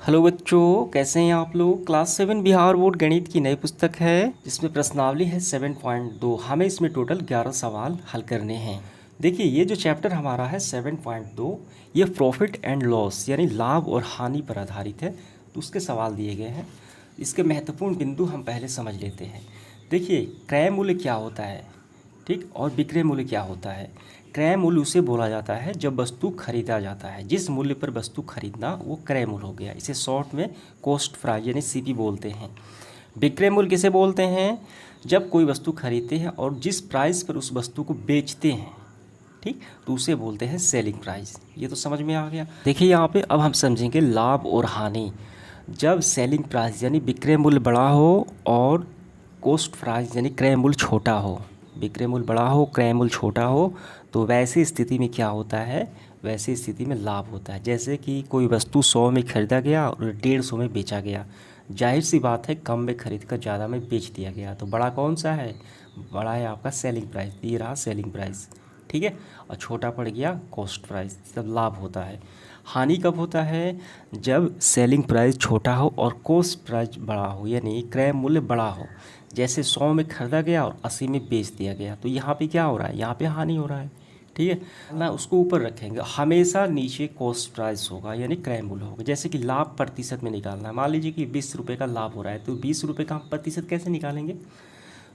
Hello बच्चों, कैसे हैं आप लोग। क्लास 7 बिहार बोर्ड गणित की नई पुस्तक है जिसमें प्रश्नावली है 7.2। हमें इसमें टोटल 11 सवाल हल करने हैं। देखिए, ये जो चैप्टर हमारा है 7.2, ये प्रॉफिट एंड लॉस यानी लाभ और हानि पर आधारित है। तो उसके सवाल दिए गए हैं। इसके महत्वपूर्ण बिंदु हम पहले समझ लेते हैं। देखिए, क्रय मूल्य क्या होता है, ठीक, और विक्रय मूल्य क्या होता है। क्रय मूल्य उसे बोला जाता है जब वस्तु खरीदा जाता है। जिस मूल्य पर वस्तु खरीदना वो क्रय मूल्य हो गया। इसे शॉर्ट में कॉस्ट प्राइस यानी सीपी बोलते हैं। विक्रय मूल्य किसे बोलते हैं, जब कोई वस्तु खरीदते हैं और जिस प्राइस पर उस वस्तु को बेचते हैं, ठीक, तो उसे बोलते हैं सेलिंग प्राइस। ये तो समझ में आ गया। देखिए यहाँ पे अब हम समझेंगे लाभ और हानि। जब सेलिंग प्राइस यानी विक्रय मूल्य बड़ा हो और कॉस्ट प्राइस यानी क्रय मूल्य छोटा हो, विक्रय मूल्य बड़ा हो क्रय मूल्य छोटा हो, तो वैसी स्थिति में क्या होता है, वैसी स्थिति में लाभ होता है। जैसे कि कोई वस्तु 100 में खरीदा गया और 150 में बेचा गया। जाहिर सी बात है, कम में खरीद कर ज़्यादा में बेच दिया गया, तो बड़ा कौन सा है, बड़ा है आपका सेलिंग प्राइस। ये रहा सेलिंग प्राइस, ठीक है, और छोटा पड़ गया कॉस्ट प्राइस, तब लाभ होता है। हानि कब होता है, जब सेलिंग प्राइस छोटा हो और कॉस्ट प्राइस बड़ा हो यानी क्रय मूल्य बड़ा हो। जैसे 100 में खरीदा गया और 80 में बेच दिया गया, तो यहाँ पे क्या हो रहा है, यहाँ पे हानि हो रहा है, ठीक है ना। उसको ऊपर रखेंगे, हमेशा नीचे कॉस्ट प्राइस होगा यानी क्रय मूल्य होगा। जैसे कि लाभ प्रतिशत में निकालना है, मान लीजिए कि 20 रुपये का लाभ हो रहा है, तो 20 रुपये का हम प्रतिशत कैसे निकालेंगे,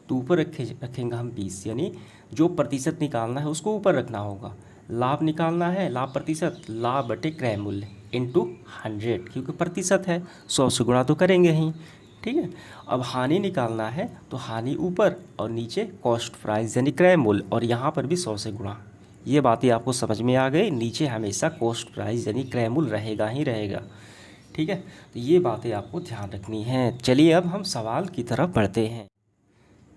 तो ऊपर रखेंगे हम 20, यानी जो प्रतिशत निकालना है उसको ऊपर रखना होगा। लाभ निकालना है, लाभ प्रतिशत, लाभ बटे क्रय मूल्य इंटू 100, क्योंकि प्रतिशत है, 100 से गुणा तो करेंगे ही, ठीक है। अब हानि निकालना है तो हानि ऊपर और नीचे कॉस्ट प्राइस यानी क्रय मूल्य, और यहाँ पर भी 100 से गुणा। ये बातें आपको समझ में आ गई। नीचे हमेशा कॉस्ट प्राइस यानी क्रय मूल्य रहेगा ही रहेगा, ठीक है। तो ये बातें आपको ध्यान रखनी है। चलिए अब हम सवाल की तरफ बढ़ते हैं।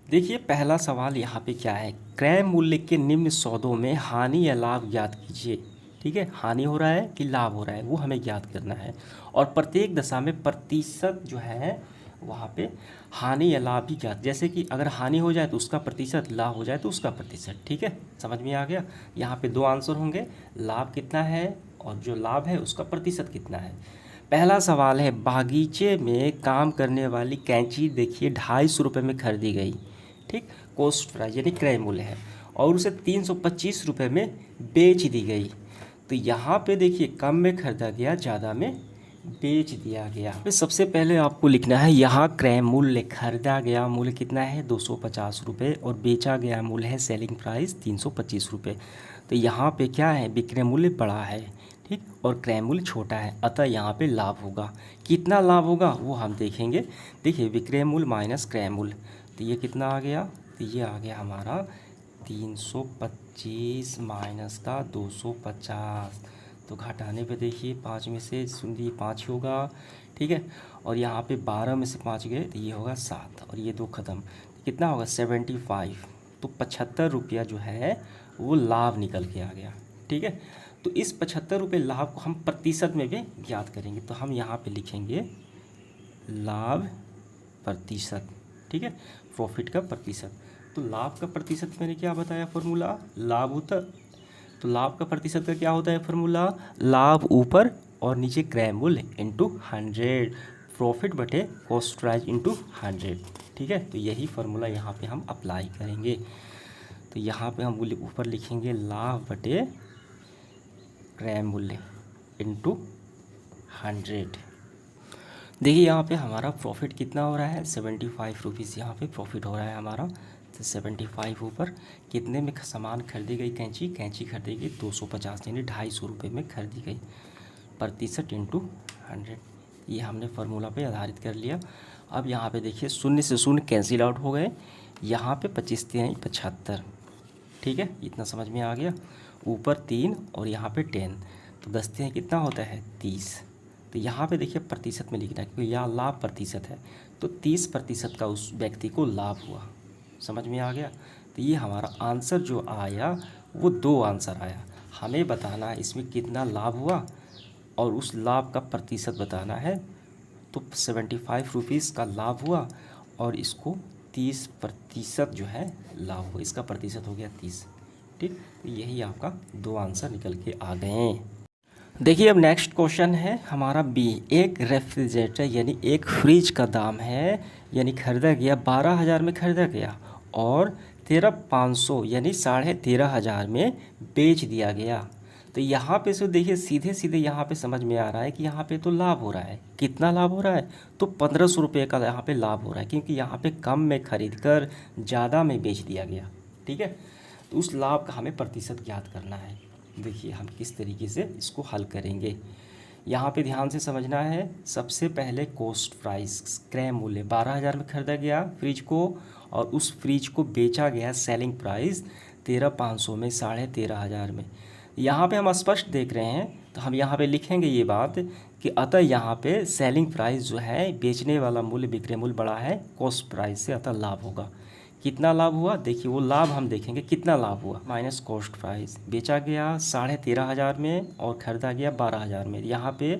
देखिए, पहला सवाल यहाँ पे क्या है, क्रय मूल्य के निम्न सौदों में हानि या लाभ ज्ञात कीजिए। ठीक है, हानि हो रहा है कि लाभ हो रहा है वो हमें ज्ञात करना है, और प्रत्येक दशा में प्रतिशत जो है वहाँ पे हानि या लाभ भी ज्ञात। जैसे कि अगर हानि हो जाए तो उसका प्रतिशत, लाभ हो जाए तो उसका प्रतिशत, ठीक है, समझ में आ गया। यहाँ पे दो आंसर होंगे, लाभ कितना है और जो लाभ है उसका प्रतिशत कितना है। पहला सवाल है, बागीचे में काम करने वाली कैंची देखिए 250 रुपये में खरीदी गई, ठीक, कॉस्ट प्राइस यानी क्रय मूल्य है, और उसे 325 रुपये में बेच दी गई। तो यहाँ पे देखिए कम में खरीदा गया, ज़्यादा में बेच दिया गया। तो सबसे पहले आपको लिखना है यहाँ क्रय मूल्य, खरीदा गया मूल्य कितना है 250 रुपये, और बेचा गया मूल्य है सेलिंग प्राइस 325 रुपये। तो यहाँ पे क्या है, विक्रय मूल्य बड़ा है, ठीक, और क्रय मूल्य छोटा है, अतः यहाँ पे लाभ होगा। कितना लाभ होगा वो हम देखेंगे। देखिए, विक्रय मूल्य माइनस क्रय मूल्य, तो ये कितना आ गया, तो ये आ गया हमारा 325 माइनस का 250। तो घटाने पे देखिए 5 में से 0 ये 5 होगा, ठीक है, और यहाँ पे 12 में से 5 गए तो ये होगा 7, और ये 2 ख़त्म, कितना होगा 75। तो 75 रुपया जो है वो लाभ निकल के आ गया, ठीक है। तो इस 75 रुपये लाभ को हम प्रतिशत में भी ज्ञात करेंगे, तो हम यहाँ पे लिखेंगे लाभ प्रतिशत, ठीक है, प्रॉफिट का प्रतिशत। तो लाभ का प्रतिशत मैंने क्या बताया फॉर्मूला, लाभ होता, तो लाभ का प्रतिशत का क्या होता है फॉर्मूला, लाभ ऊपर और नीचे क्रय मूल्य इंटू 100, प्रॉफिट बटे कॉस्ट प्राइस इंटू 100, ठीक है। तो यही फार्मूला यहाँ पे हम अप्लाई करेंगे। तो यहाँ पे हम ऊपर लिखेंगे लाभ बटे क्रय मूल्य इंटू 100। देखिए यहाँ पे हमारा प्रॉफिट कितना हो रहा है, 75 रुपीज़ यहाँ पे प्रॉफिट हो रहा है हमारा। तो 75 ऊपर कितने में सामान खरीदी गई, कैंची, कैंची खरीदी गई 250 यानी 250 रुपये में खरीदी गई, प्रतिशत इंटू 100। ये हमने फार्मूला पे आधारित कर लिया। अब यहाँ पे देखिए 0 से 0 कैंसिल आउट हो गए, यहाँ पे 25 3 75, ठीक है, इतना समझ में आ गया। ऊपर 3 और यहाँ पे 10, तो 10 3 कितना होता है 30। तो यहाँ पे देखिए प्रतिशत में लिखना है क्योंकि यहाँ लाभ प्रतिशत है, तो 30% का उस व्यक्ति को लाभ हुआ, समझ में आ गया। तो ये हमारा आंसर जो आया वो 2 आंसर आया। हमें बताना है इसमें कितना लाभ हुआ और उस लाभ का प्रतिशत बताना है। तो 75 रुपीज़ का लाभ हुआ और इसको 30% जो है लाभ हुआ, इसका प्रतिशत हो गया 30, ठीक। तो यही आपका 2 आंसर निकल के आ गए हैं। देखिए अब नेक्स्ट क्वेश्चन है हमारा बी। एक रेफ्रिजरेटर यानी एक फ्रिज का दाम है, यानी खरीदा गया 12,000 में खरीदा गया और 13,500 यानी 13,500 में बेच दिया गया। तो यहाँ पे से देखिए सीधे सीधे यहाँ पे समझ में आ रहा है कि यहाँ पे तो लाभ हो रहा है। कितना लाभ हो रहा है? तो 1,500 रुपये का यहाँ पे लाभ हो रहा है, क्योंकि यहाँ पे कम में खरीद कर ज़्यादा में बेच दिया गया। ठीक है, तो उस लाभ का हमें प्रतिशत ज्ञात करना है। देखिए हम किस तरीके से इसको हल करेंगे, यहाँ पे ध्यान से समझना है। सबसे पहले कॉस्ट प्राइस, क्रय मूल्य 12,000 में खरीदा गया फ्रिज को और उस फ्रिज को बेचा गया सेलिंग प्राइस 13,500 में, 13,500 में। यहाँ पे हम स्पष्ट देख रहे हैं, तो हम यहाँ पे लिखेंगे ये बात कि अतः यहाँ पे सेलिंग प्राइस जो है, बेचने वाला मूल्य विक्रय मूल्य बड़ा है कॉस्ट प्राइस से, अतः लाभ होगा। कितना लाभ हुआ? देखिए वो लाभ हम देखेंगे कितना लाभ हुआ। माइनस कॉस्ट प्राइस, बेचा गया 13,500 में और ख़रीदा गया 12,000 में, यहाँ पे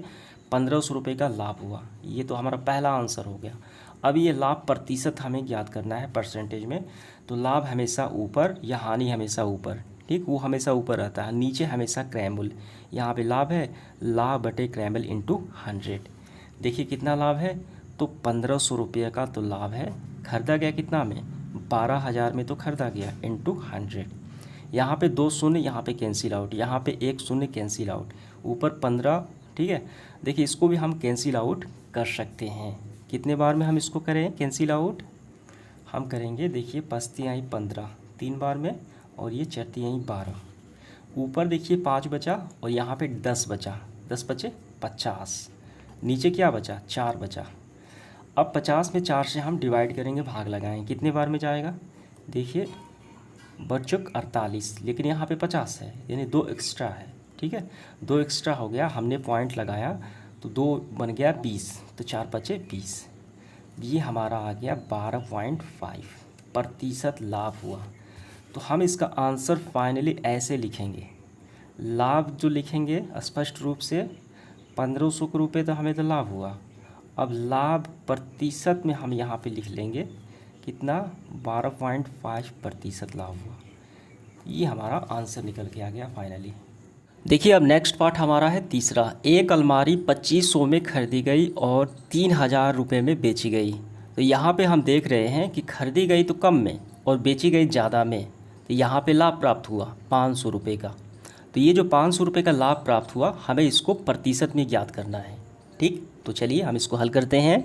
1,500 रुपये का लाभ हुआ। ये तो हमारा पहला आंसर हो गया। अब ये लाभ प्रतिशत हमें ज्ञात करना है परसेंटेज में। तो लाभ हमेशा ऊपर या हानि हमेशा ऊपर, ठीक, वो हमेशा ऊपर रहता है, नीचे हमेशा क्रय मूल्य। यहाँ पे लाभ है, लाभ बटे क्रय मूल्य इंटू 100। देखिए कितना लाभ है, तो 1,500 रुपये का तो लाभ है। खरीदा गया कितना में? 12,000 में तो खरीदा गया, इंटू 100। यहाँ पे 2 शून्य यहाँ पे कैंसिल आउट, यहाँ पे 1 शून्य कैंसिल आउट, ऊपर 15। ठीक है, देखिए इसको भी हम कैंसिल आउट कर सकते हैं। कितने बार में हम इसको करें कैंसिल आउट? हम करेंगे, देखिए 5 तिहाई 15 3 बार में, और ये 4 तिहाई 12। ऊपर देखिए 5 बचा और यहाँ पे 10 बचा, 10 बचे 50। नीचे क्या बचा? 4 बचा। अब 50 में 4 से हम डिवाइड करेंगे, भाग लगाएं, कितने बार में जाएगा? देखिए बचक 48, लेकिन यहाँ पे 50 है यानी 2 एक्स्ट्रा है। ठीक है, 2 एक्स्ट्रा हो गया, हमने पॉइंट लगाया तो 2 बन गया 20, तो 4 बचे 20। ये हमारा आ गया 12.5 प्रतिशत लाभ हुआ। तो हम इसका आंसर फाइनली ऐसे लिखेंगे। लाभ जो लिखेंगे स्पष्ट रूप से 1,500 रुपये तो हमें तो लाभ हुआ। अब लाभ प्रतिशत में हम यहाँ पे लिख लेंगे कितना? 12.5 प्रतिशत लाभ हुआ। ये हमारा आंसर निकल के आ गया फाइनली। देखिए अब नेक्स्ट पार्ट हमारा है तीसरा। एक अलमारी 2,500 में खरीदी गई और 3,000 रुपये में बेची गई। तो यहाँ पे हम देख रहे हैं कि खरीदी गई तो कम में और बेची गई ज़्यादा में। तो यहाँ पे लाभ प्राप्त हुआ 500 रुपये का। तो ये जो 500 रुपये का लाभ प्राप्त हुआ, हमें इसको प्रतिशत में ज्ञात करना है। ठीक, तो चलिए हम इसको हल करते हैं।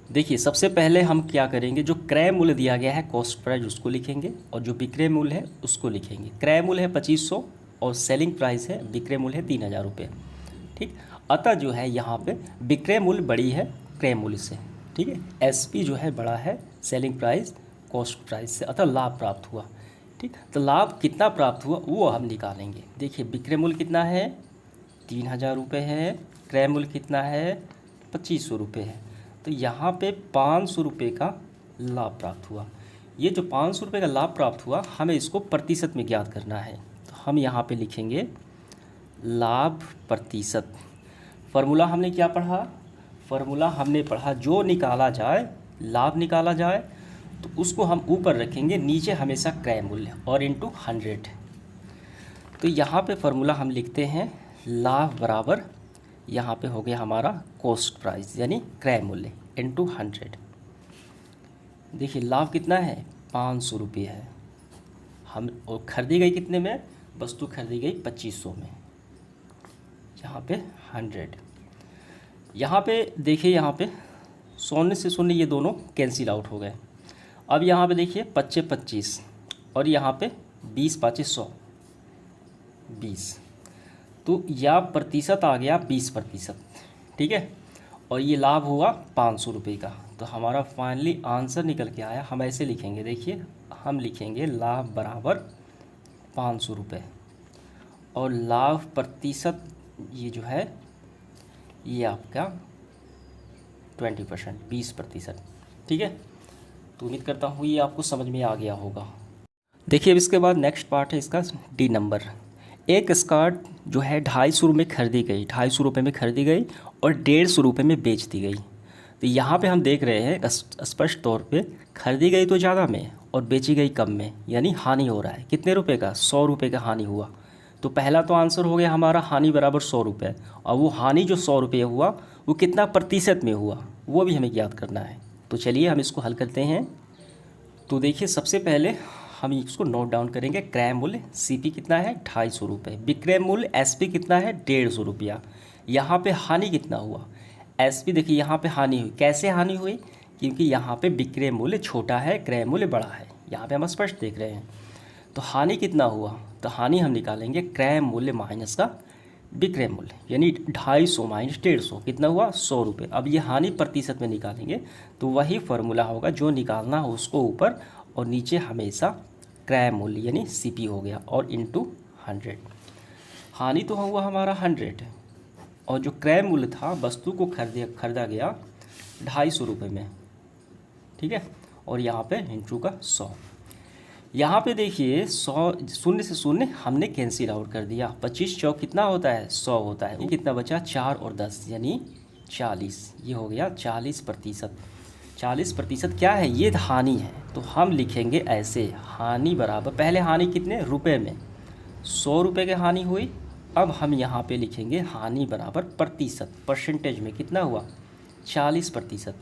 देखिए सबसे पहले हम क्या करेंगे, जो क्रय मूल्य दिया गया है कॉस्ट प्राइस उसको लिखेंगे और जो विक्रय मूल्य है उसको लिखेंगे। क्रय मूल्य है 2,500 और सेलिंग प्राइस है, विक्रय मूल्य है 3,000 रुपये। ठीक, अतः जो है यहाँ पे विक्रय मूल्य बड़ी है क्रय मूल्य से। ठीक है, एसपी जो है बड़ा है सेलिंग प्राइस कॉस्ट प्राइस से, अतः लाभ प्राप्त हुआ। ठीक, तो लाभ कितना प्राप्त हुआ वो हम निकालेंगे। देखिए विक्रय मूल्य कितना है? 3,000 रुपये है। क्रय मूल्य कितना है? 2,500 रुपये है। तो यहाँ पे 500 रुपये का लाभ प्राप्त हुआ। ये जो 500 रुपये का लाभ प्राप्त हुआ, हमें इसको प्रतिशत में ज्ञात करना है। तो हम यहाँ पे लिखेंगे लाभ प्रतिशत। फार्मूला हमने क्या पढ़ा? फार्मूला हमने पढ़ा जो निकाला जाए, लाभ निकाला जाए तो उसको हम ऊपर रखेंगे, नीचे हमेशा क्रय मूल्य और इंटू 100। तो यहाँ पे फार्मूला हम लिखते हैं लाभ बराबर, यहाँ पे हो गया हमारा कॉस्ट प्राइस यानी क्रय मूल्य इंटू 100। देखिए लाभ कितना है? 500 रुपये है। हम और खरीदी गई कितने में? वस्तु खरीदी गई 2,500 में, यहाँ पे 100। यहाँ पे देखिए, यहाँ पे शून्य से शून्य ये दोनों कैंसिल आउट हो गए। अब यहाँ पे देखिए 25 25 और यहाँ पे 20 5 100 20, तो यह प्रतिशत आ गया 20%। ठीक है, और ये लाभ हुआ 500 रुपये का। तो हमारा फाइनली आंसर निकल के आया। हम ऐसे लिखेंगे, देखिए हम लिखेंगे लाभ बराबर 500 रुपये और लाभ प्रतिशत ये जो है ये आपका 20%, 20%। ठीक है, तो उम्मीद करता हूँ ये आपको समझ में आ गया होगा। देखिए अब इसके बाद नेक्स्ट पार्ट है इसका डी नंबर। एक स्कर्ट जो है 250 रुपये में खरीदी गई, 250 रुपये में खरीदी गई और 150 रुपये में बेच दी गई। तो यहाँ पे हम देख रहे हैं स्पष्ट तौर पे खरीदी गई तो ज़्यादा में और बेची गई कम में, यानी हानि हो रहा है। कितने रुपए का? 100 रुपये का हानि हुआ। तो पहला तो आंसर हो गया हमारा हानि बराबर 100 रुपये, और वो हानि जो 100 रुपये हुआ वो कितना प्रतिशत में हुआ वो भी हमें याद करना है। तो चलिए हम इसको हल करते हैं। तो देखिए सबसे पहले हम इसको नोट डाउन करेंगे। क्रय मूल्य CP कितना है 250 रुपये, विक्रय मूल्य SP कितना है 150 रुपया। यहाँ पे हानि कितना हुआ SP, देखिए यहाँ पे हानि हुई, कैसे हानि हुई, क्योंकि यहाँ पे विक्रय मूल्य छोटा है क्रय मूल्य बड़ा है, यहाँ पे हम स्पष्ट देख रहे हैं। तो हानि कितना हुआ, तो हानि हम निकालेंगे क्रय मूल्य माइनस का विक्रय मूल्य, यानी 250 माइनस 150 कितना हुआ 100 रुपये। अब ये हानि प्रतिशत में निकालेंगे तो वही फार्मूला होगा, जो निकालना हो उसको ऊपर और नीचे हमेशा क्रय मूल्य यानी CP हो गया और इंटू 100। हानि तो हुआ हमारा 100 और जो क्रय मूल्य था वस्तु को खरीदा गया 250 रुपये में, ठीक है, और यहाँ पे इंटू का 100। यहाँ पे देखिए 100 शून्य से शून्य हमने कैंसिल आउट कर दिया, 25 चौक कितना होता है 100 होता है, ये कितना बचा 4 और 10 यानी 40, ये हो गया 40%। 40% क्या है, ये हानि है, तो हम लिखेंगे ऐसे हानि बराबर, पहले हानि कितने रुपए में 100 रुपये की हानि हुई, अब हम यहाँ पे लिखेंगे हानि बराबर प्रतिशत, परसेंटेज में कितना हुआ 40%।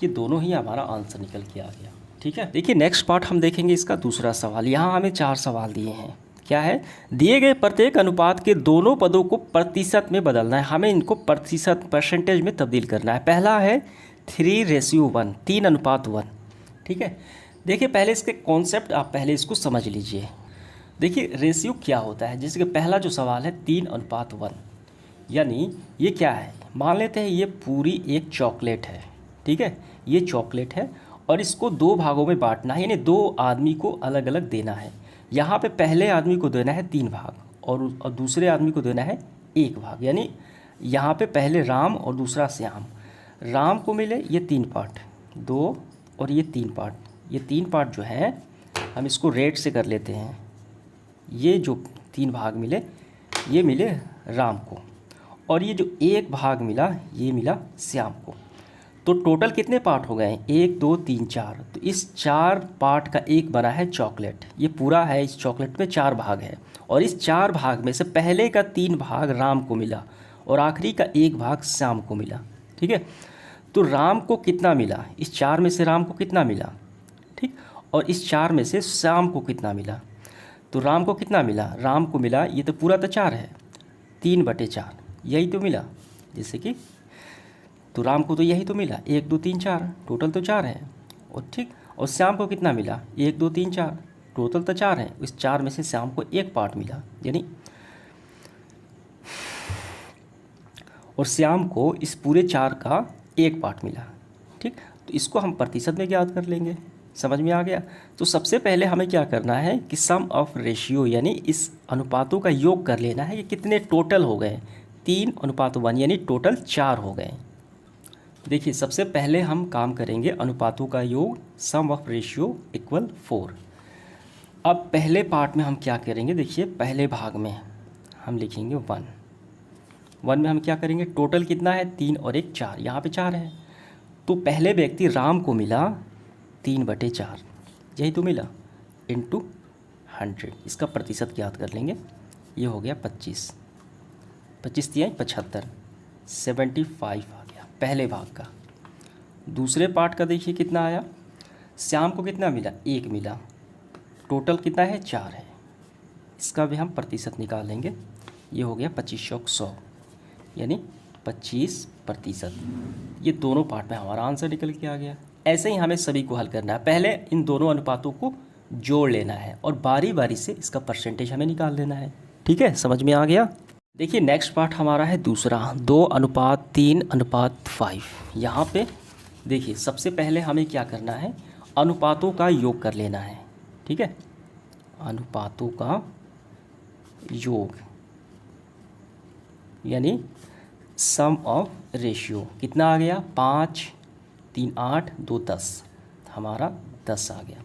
ये दोनों ही हमारा आंसर निकल के आ गया, ठीक है। देखिए नेक्स्ट पार्ट हम देखेंगे इसका दूसरा सवाल। यहाँ हमें 4 सवाल दिए हैं। क्या है, दिए गए प्रत्येक अनुपात के दोनों पदों को प्रतिशत में बदलना है, हमें इनको प्रतिशत परसेंटेज में तब्दील करना है। पहला है 3:1, 3:1, ठीक है। देखिए पहले इसके कॉन्सेप्ट आप पहले इसको समझ लीजिए। देखिए रेशियो क्या होता है, जैसे कि पहला जो सवाल है 3:1, यानी ये क्या है, मान लेते हैं ये पूरी एक चॉकलेट है, ठीक है, ये चॉकलेट है और इसको 2 भागों में बांटना है, यानी 2 आदमी को अलग अलग देना है। यहाँ पे पहले आदमी को देना है 3 भाग और दूसरे आदमी को देना है 1 भाग, यानी यहाँ पे पहले राम और दूसरा श्याम। राम को मिले ये 3 पार्ट, 2 और ये 3 पार्ट, ये 3 पार्ट जो है हम इसको रेट से कर लेते हैं। ये जो 3 भाग मिले ये मिले राम को, और ये जो 1 भाग मिला ये मिला श्याम को। तो टोटल कितने पार्ट हो गए 1 2 3 4, तो इस 4 पार्ट का एक बना है चॉकलेट, ये पूरा है, इस चॉकलेट में 4 भाग है और इस 4 भाग में से पहले का 3 भाग राम को मिला और आखिरी का 1 भाग श्याम को मिला, ठीक है। तो राम को कितना मिला, इस 4 में से राम को कितना मिला, ठीक, और इस 4 में से श्याम को कितना मिला, तो राम को कितना मिला, राम को मिला, ये तो पूरा तो 4 है, 3/4 यही तो मिला, जैसे कि तो राम को तो यही तो मिला 1 2 3 4, टोटल तो 4 है, और ठीक, और श्याम को कितना मिला 1 2 3 4, टोटल तो 4 है, इस 4 में से श्याम को 1 पार्ट मिला, यानी और श्याम को इस पूरे 4 का 1 पार्ट मिला, ठीक। तो इसको हम प्रतिशत में ज्ञात कर लेंगे, समझ में आ गया। तो सबसे पहले हमें क्या करना है कि सम ऑफ रेशियो यानी इस अनुपातों का योग कर लेना है, ये कितने टोटल हो गए 3:1, यानी टोटल 4 हो गए। देखिए सबसे पहले हम काम करेंगे अनुपातों का योग, सम ऑफ रेशियो इक्वल 4। अब पहले पार्ट में हम क्या करेंगे, देखिए पहले भाग में हम लिखेंगे 1 में हम क्या करेंगे, टोटल कितना है 3 और 1 4, यहाँ पे 4 है, तो पहले व्यक्ति राम को मिला 3/4, यही तो मिला, इंटू 100, इसका प्रतिशत ज्ञात कर लेंगे, ये हो गया 25 3 75, 75 आ गया पहले भाग का। दूसरे पार्ट का देखिए कितना आया, श्याम को कितना मिला 1 मिला, टोटल कितना है 4 है, इसका भी हम प्रतिशत निकाल लेंगे, ये हो गया 25 चौक 100, यानी 25%। ये दोनों पार्ट में हमारा आंसर निकल के आ गया। ऐसे ही हमें सभी को हल करना है, पहले इन दोनों अनुपातों को जोड़ लेना है और बारी बारी से इसका परसेंटेज हमें निकाल लेना है, ठीक है, समझ में आ गया। देखिए नेक्स्ट पार्ट हमारा है दूसरा 2:3:5। यहाँ पे देखिए सबसे पहले हमें क्या करना है, अनुपातों का योग कर लेना है, ठीक है, अनुपातों का योग यानी सम ऑफ रेशियो कितना आ गया 5 3 8 2 10, हमारा 10 आ गया।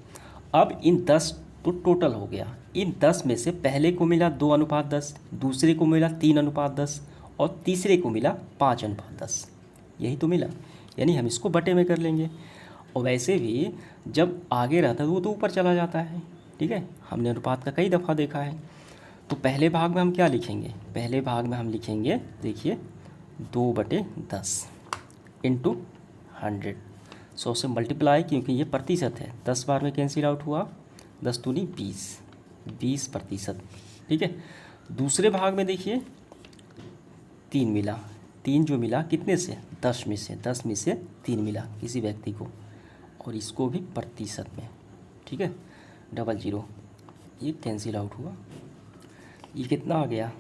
अब इन 10 तो टोटल हो गया, इन 10 में से पहले को मिला 2:10, दूसरे को मिला 3:10 और तीसरे को मिला 5:10, यही तो मिला, यानी हम इसको बटे में कर लेंगे। और वैसे भी जब आगे रहता है वो तो ऊपर चला जाता है, ठीक है, हमने अनुपात का कई दफ़ा देखा है। तो पहले भाग में हम क्या लिखेंगे, पहले भाग में हम लिखेंगे देखिए 2/10 इंटू 100, 100 से मल्टीप्लाई, क्योंकि ये प्रतिशत है, 10 बार में कैंसिल आउट हुआ, 10 दूनी 20%, ठीक है। दूसरे भाग में देखिए 3 मिला, 3 जो मिला कितने से, 10 में से, 10 में से 3 मिला किसी व्यक्ति को, और इसको भी प्रतिशत में, ठीक है, 00, ये कैंसिल आउट हुआ, ये कितना आ गया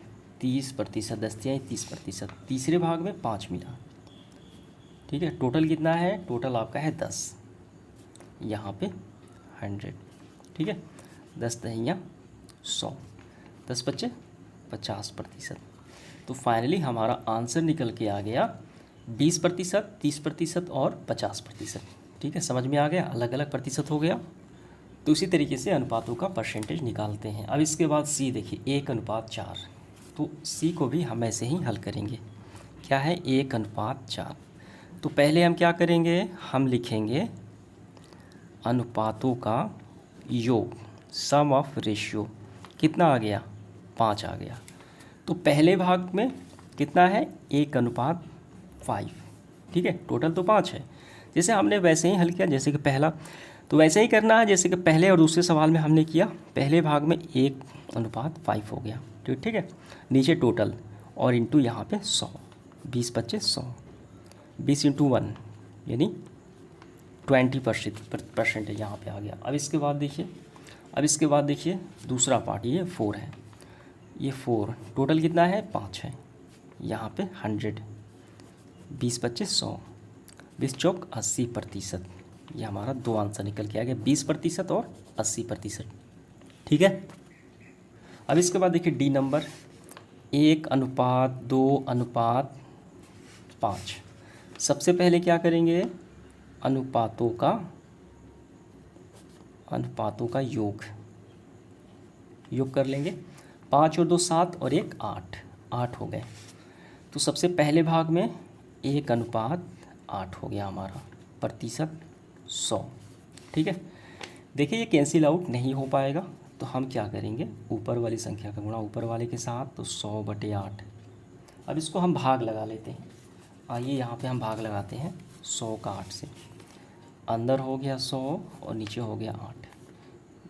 30%, 10 या 30%। तीसरे भाग में 5 मिला, ठीक है, टोटल कितना है, टोटल आपका है 10, यहाँ पे 100, ठीक है, 10 दहिया 100, 10 बच्चे 50%। तो फाइनली हमारा आंसर निकल के आ गया 20%, 30% और 50%, ठीक है, समझ में आ गया, अलग अलग प्रतिशत हो गया। तो इसी तरीके से अनुपातों का परसेंटेज निकालते हैं। अब इसके बाद सी देखिए 1:4, तो सी को भी हम ऐसे ही हल करेंगे। क्या है 1:4, तो पहले हम क्या करेंगे, हम लिखेंगे अनुपातों का योग, सम ऑफ रेशियो, कितना आ गया 5 आ गया। तो पहले भाग में कितना है 1:5, ठीक है, टोटल तो 5 है, जैसे हमने वैसे ही हल किया जैसे कि पहला, तो वैसे ही करना है जैसे कि पहले और दूसरे सवाल में हमने किया। पहले भाग में 1:5 हो गया, ठीक है, नीचे टोटल और इंटू यहाँ पे 100, 20/25 100, 20 इंटू 1 यानी 20% यहाँ पे आ गया। अब इसके बाद देखिए दूसरा पार्ट, ये 4 है, ये 4 टोटल कितना है 5 है, यहाँ पे 100, 20/25 100, 20 चौक 80%, ये हमारा 2 आंसर निकल के आ गया, 20% और 80%, ठीक है। अब इसके बाद देखिए डी नंबर 1:2:5। सबसे पहले क्या करेंगे, अनुपातों का योग कर लेंगे, 5 और 2 7 और 1 8 हो गए। तो सबसे पहले भाग में 1:8 हो गया हमारा, प्रतिशत 100, ठीक है। देखिए ये कैंसिल आउट नहीं हो पाएगा, तो हम क्या करेंगे, ऊपर वाली संख्या का गुणा ऊपर वाले के साथ, तो 100/8। अब इसको हम भाग लगा लेते हैं, आइए यहाँ पे हम भाग लगाते हैं 100 का 8 से, अंदर हो गया 100 और नीचे हो गया 8,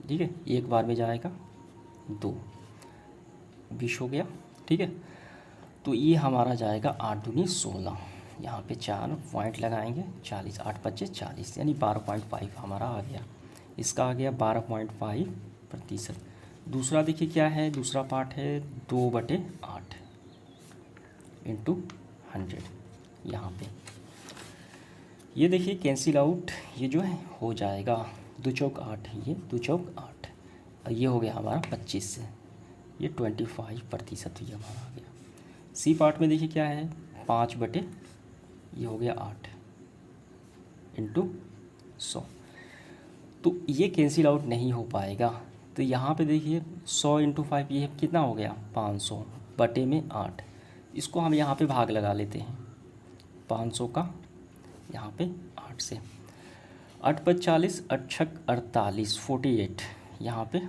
ठीक है, एक बार में जाएगा 2, 20 हो गया, ठीक है। तो ये हमारा जाएगा 8 दूनी 16, यहाँ पे 4 पॉइंट लगाएंगे, 40, 8×5 = 40, यानी 12.5 हमारा आ गया, इसका आ गया 12.5%। दूसरा देखिए क्या है, दूसरा पार्ट है 2/8 इंटू 100, यहाँ पे ये देखिए कैंसिल आउट, ये जो है हो जाएगा 2 चौक 8, ये 2 चौक 8, और ये हो गया हमारा 25 से, ये 25% ये हमारा आ गया। सी पार्ट में देखिए क्या है 5/, ये हो गया 8 इंटू 100, तो ये कैंसिल आउट नहीं हो पाएगा। तो यहाँ पे देखिए 100 इंटू 5, ये कितना हो गया 500 बटे में 8, इसको हम यहाँ पे भाग लगा लेते हैं, 500 का यहाँ पे 8 से, 8×5 = 40, 8×6 = 48, 48, यहाँ पे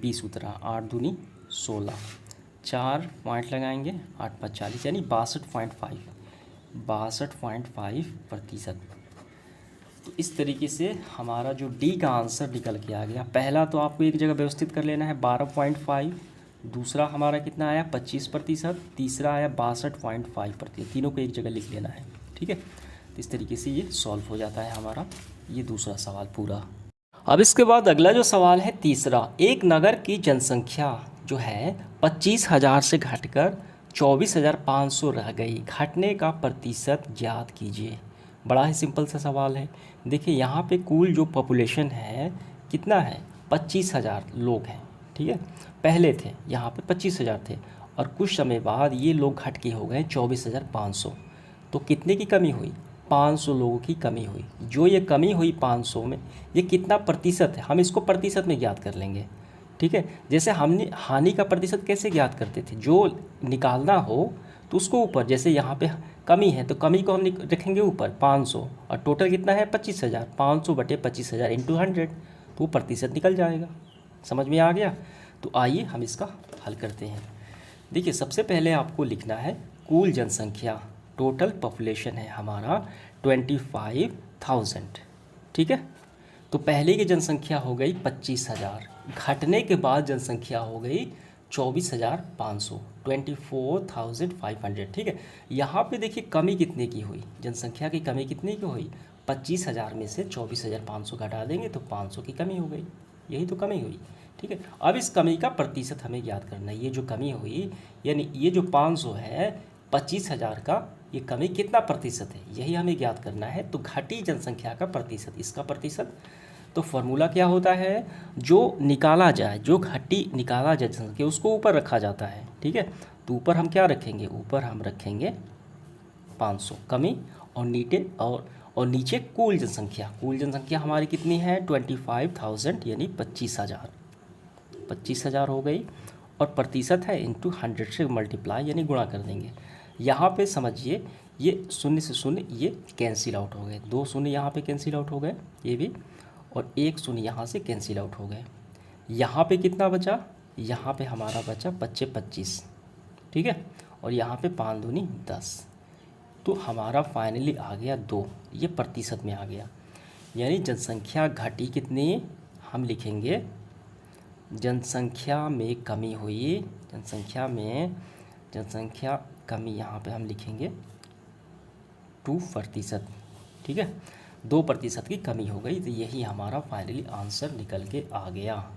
20 उतरा, 8 दूनी 16, 4 पॉइंट लगाएंगे, 8×5 = 40, यानी 62.5%। तो इस तरीके से हमारा जो डी का आंसर निकल के आ गया। पहला तो आपको एक जगह व्यवस्थित कर लेना है 12.5, दूसरा हमारा कितना आया 25%, तीसरा आया 62.5%, तीनों को एक जगह लिख लेना है, ठीक है। तो इस तरीके से ये सॉल्व हो जाता है हमारा ये दूसरा सवाल पूरा। अब इसके बाद अगला जो सवाल है तीसरा, एक नगर की जनसंख्या जो है 25,000 से घटकर 24,500 रह गई, घटने का प्रतिशत ज्ञात कीजिए। बड़ा ही सिंपल सा सवाल है। देखिए यहाँ पे कुल जो पॉपुलेशन है कितना है 25,000 लोग हैं, ठीक है, पहले थे यहाँ पे 25,000 थे, और कुछ समय बाद ये लोग घट के हो गए 24,500, तो कितने की कमी हुई 500 लोगों की कमी हुई। जो ये कमी हुई 500 में, ये कितना प्रतिशत है, हम इसको प्रतिशत में ज्ञात कर लेंगे, ठीक है। जैसे हमने हानि का प्रतिशत कैसे ज्ञात करते थे, जो निकालना हो तो उसको ऊपर, जैसे यहाँ पे कमी है तो कमी को हम रखेंगे ऊपर 500, और टोटल कितना है 25,000, 500 बटे 25,000 इंटू 100, तो वो प्रतिशत निकल जाएगा। समझ में आ गया। तो आइए हम इसका हल करते हैं। देखिए सबसे पहले आपको लिखना है कुल जनसंख्या, टोटल पॉपुलेशन है हमारा 25,000, ठीक है। तो पहले की जनसंख्या हो गई 25,000, घटने के बाद जनसंख्या हो गई 24,500, 24,500, ठीक है। यहाँ पे देखिए कमी कितने की हुई, जनसंख्या की कमी कितने की हुई, 25,000 में से 24,500 घटा देंगे तो 500 की कमी हो गई, यही तो कमी हुई, ठीक है। अब इस कमी का प्रतिशत हमें ज्ञात करना है। ये जो कमी हुई यानी ये जो 500 है, 25,000 का ये कमी कितना प्रतिशत है, यही हमें ज्ञात करना है। तो घटी जनसंख्या का प्रतिशत, इसका प्रतिशत, तो फॉर्मूला क्या होता है, जो निकाला जाए, जो घटी निकाला जाए जनसंख्या उसको ऊपर रखा जाता है, ठीक है। तो ऊपर हम क्या रखेंगे, ऊपर हम रखेंगे 500 कमी, और नीचे कुल जनसंख्या। कुल जनसंख्या हमारी कितनी है 25,000 यानी 25,000 हो गई, और प्रतिशत है इंटू 100 से मल्टीप्लाई यानी गुणा कर देंगे। यहाँ पे समझिए ये शून्य से शून्य ये कैंसिल आउट हो गए, 2 शून्य यहाँ पे कैंसिल आउट हो गए ये भी, और 1 शून्य यहाँ से कैंसिल आउट हो गए। यहाँ पे कितना बचा, यहाँ पे हमारा बचा 25, ठीक है, और यहाँ पे 5 दूनी 10, तो हमारा फाइनली आ गया 2, ये प्रतिशत में आ गया। यानी जनसंख्या घटी कितनी, हम लिखेंगे जनसंख्या में कमी हुई, जनसंख्या कमी यहाँ पे हम लिखेंगे 2%, ठीक है, 2% की कमी हो गई। तो यही हमारा फाइनली आंसर निकल के आ गया।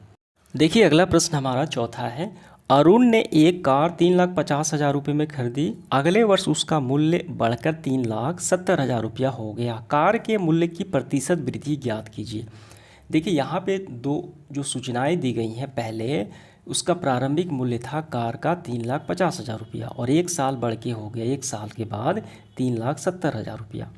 देखिए अगला प्रश्न हमारा चौथा है, अरुण ने एक कार 3,50,000 रुपये में खरीदी, अगले वर्ष उसका मूल्य बढ़कर 3,70,000 रुपया हो गया, कार के मूल्य की प्रतिशत वृद्धि ज्ञात कीजिए। देखिए यहाँ पे दो जो सूचनाएं दी गई हैं, पहले उसका प्रारंभिक मूल्य था कार का 3,50,000 रुपया, और 1 साल बढ़ के हो गया, 1 साल के बाद 3,70,000 रुपया।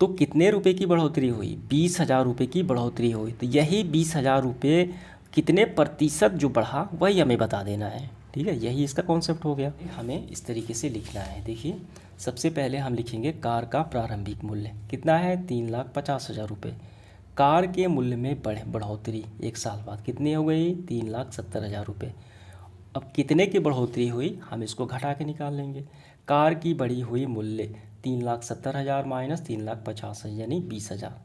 तो कितने रुपए की बढ़ोतरी हुई, 20,000 रुपये की बढ़ोतरी हुई। तो यही 20,000 रुपये कितने प्रतिशत जो बढ़ा वही हमें बता देना है, ठीक है, यही इसका कॉन्सेप्ट हो गया। हमें इस तरीके से लिखना है। देखिए सबसे पहले हम लिखेंगे कार का प्रारंभिक मूल्य कितना है 3,50,000 रुपये, कार के मूल्य में बढ़ोतरी 1 साल बाद कितनी हो गई 3,70,000 रुपये। अब कितने की बढ़ोतरी हुई हम इसको घटा के निकाल लेंगे, कार की बढ़ी हुई मूल्य 3,70,000 माइनस 3,50,000 यानी 20,000।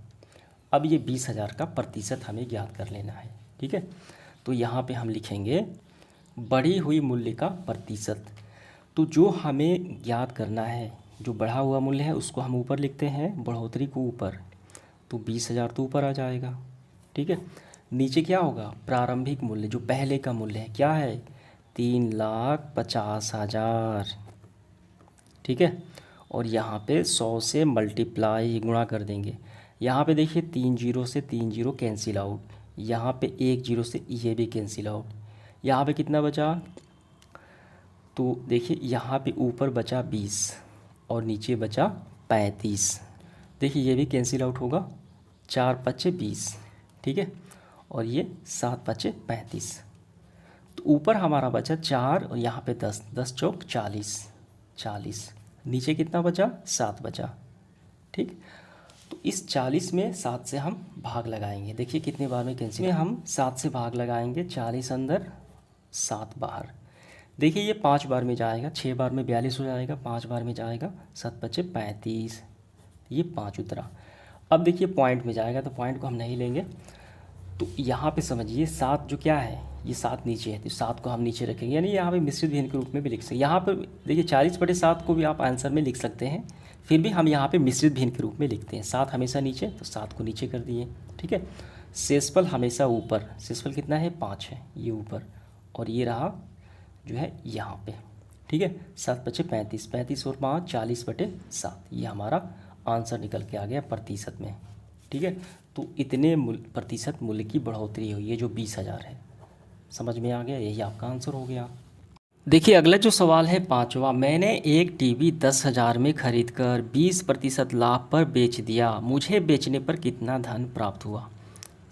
अब ये 20,000 का प्रतिशत हमें ज्ञात कर लेना है, ठीक है। तो यहाँ पे हम लिखेंगे बढ़ी हुई मूल्य का प्रतिशत। तो जो हमें ज्ञात करना है, जो बढ़ा हुआ मूल्य है उसको हम ऊपर लिखते हैं, बढ़ोतरी को ऊपर, तो 20,000 तो ऊपर आ जाएगा, ठीक है। नीचे क्या होगा, प्रारंभिक मूल्य जो पहले का मूल्य है क्या है 3,50,000, ठीक है, और यहाँ पे 100 से मल्टीप्लाई गुणा कर देंगे। यहाँ पे देखिए 3 जीरो से 3 जीरो कैंसिल आउट, यहाँ पे 1 जीरो से ये भी कैंसिल आउट, यहाँ पे कितना बचा, तो देखिए यहाँ पे ऊपर बचा 20 और नीचे बचा 35, देखिए ये भी कैंसिल आउट होगा, 4 पच्चे 20, ठीक है, और ये 7 पच्चे 35। तो ऊपर हमारा बचा 4 और यहाँ पे 10, 10 चौक 40, नीचे कितना बचा 7 बचा, ठीक। तो इस 40 में 7 से हम भाग लगाएंगे, देखिए कितने बार में कैंसिल में हम 7 से भाग लगाएंगे, 40 अंदर 7 बाहर, देखिए ये 5 बार में जाएगा, 6 बार में 42 हो जाएगा, 5 बार में जाएगा 7 पच्चे 35, ये 5 उतरा। अब देखिए पॉइंट में जाएगा तो पॉइंट को हम नहीं लेंगे, तो यहाँ पे समझिए 7 जो क्या है ये 7 नीचे है, तो 7 को हम नीचे रखेंगे, यानी यहाँ पे मिश्रित भिन्न के रूप में भी लिख सकते हैं। यहाँ पर देखिए 40/7 को भी आप आंसर में लिख सकते हैं, फिर भी हम यहाँ पे मिश्रित भिन्न के रूप में लिखते हैं। 7 हमेशा नीचे, तो 7 को नीचे कर दिए, ठीक है। शेषफल हमेशा ऊपर, शेषफल कितना है 5 है, ये ऊपर, और ये रहा जो है यहाँ पे, ठीक है। 7 पच्चे 35, 35 और 5 40/7, ये हमारा आंसर निकल के आ गया प्रतिशत में, ठीक है। तो इतने प्रतिशत मूल्य की बढ़ोतरी हुई है जो 20,000 है, समझ में आ गया, यही आपका आंसर हो गया। देखिए अगला जो सवाल है 5वां, मैंने एक टीवी 10,000 में खरीदकर 20% लाभ पर बेच दिया, मुझे बेचने पर कितना धन प्राप्त हुआ,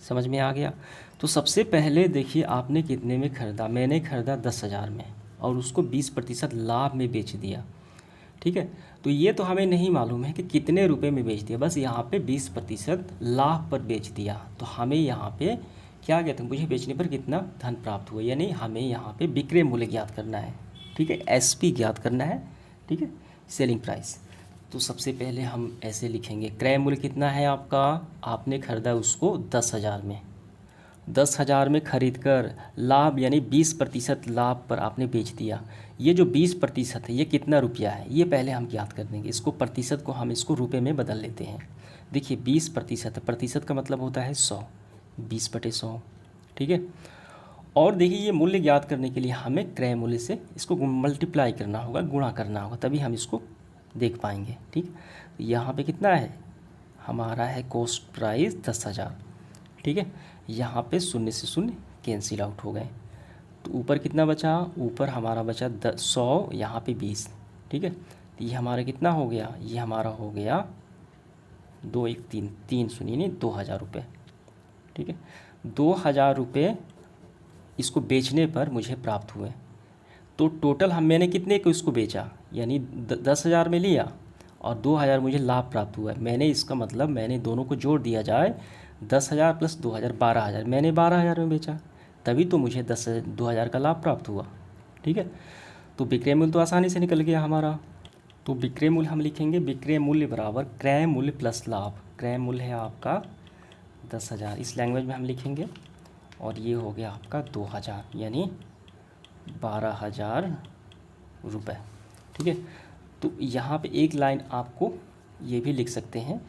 समझ में आ गया। तो सबसे पहले देखिए आपने कितने में खरीदा, मैंने खरीदा 10,000 में और उसको 20% लाभ में बेच दिया, ठीक है। तो ये तो हमें नहीं मालूम है कि कितने रुपए में बेच दिया, बस यहाँ पे 20% लाभ पर बेच दिया। तो हमें यहाँ पे क्या कहते हैं, मुझे बेचने पर कितना धन प्राप्त हुआ, यानी हमें यहाँ पे विक्रय मूल्य ज्ञात करना है। ठीक है, एसपी ज्ञात करना है। ठीक है, सेलिंग प्राइस। तो सबसे पहले हम ऐसे लिखेंगे, क्रय मूल्य कितना है आपका, आपने खरीदा उसको 10,000 में, 10,000 में खरीद कर लाभ यानी 20% लाभ पर आपने बेच दिया। ये जो 20% है ये कितना रुपया है, ये पहले हम ज्ञात कर देंगे। इसको प्रतिशत को हम इसको रुपए में बदल लेते हैं। देखिए 20%, प्रतिशत का मतलब होता है 100, 20/100। ठीक है, और देखिए ये मूल्य ज्ञात करने के लिए हमें क्रय मूल्य से इसको मल्टीप्लाई करना होगा, गुणा करना होगा, तभी हम इसको देख पाएंगे। ठीक, यहाँ पे कितना है, हमारा है कॉस्ट प्राइस 10,000। ठीक है, यहाँ पे 0 से 0 कैंसिल आउट हो गए, तो ऊपर कितना बचा, ऊपर हमारा बचा 100, यहाँ पे 20। ठीक है, तो ये हमारा कितना हो गया, ये हमारा हो गया 2 1 3 3 सुनिए नहीं 2,000 रुपये। ठीक है, 2,000 रुपये इसको बेचने पर मुझे प्राप्त हुए। तो टोटल मैंने कितने को इसको बेचा, यानी 10,000 में लिया और 2,000 मुझे लाभ प्राप्त हुआ है। मैंने इसका मतलब मैंने दोनों को जोड़ दिया जाए, 10,000 प्लस 2,000 12,000, मैंने 12,000 में बेचा, तभी तो मुझे 2,000 का लाभ प्राप्त हुआ। ठीक है, तो विक्रय मूल्य तो आसानी से निकल गया हमारा। तो विक्रय मूल्य हम लिखेंगे, विक्रय मूल्य बराबर क्रय मूल्य प्लस लाभ। क्रय मूल्य है आपका 10,000, इस लैंग्वेज में हम लिखेंगे, और ये हो गया आपका 2,000 यानी 12,000 रुपये। ठीक है, तो यहाँ पे एक लाइन आपको ये भी लिख सकते हैं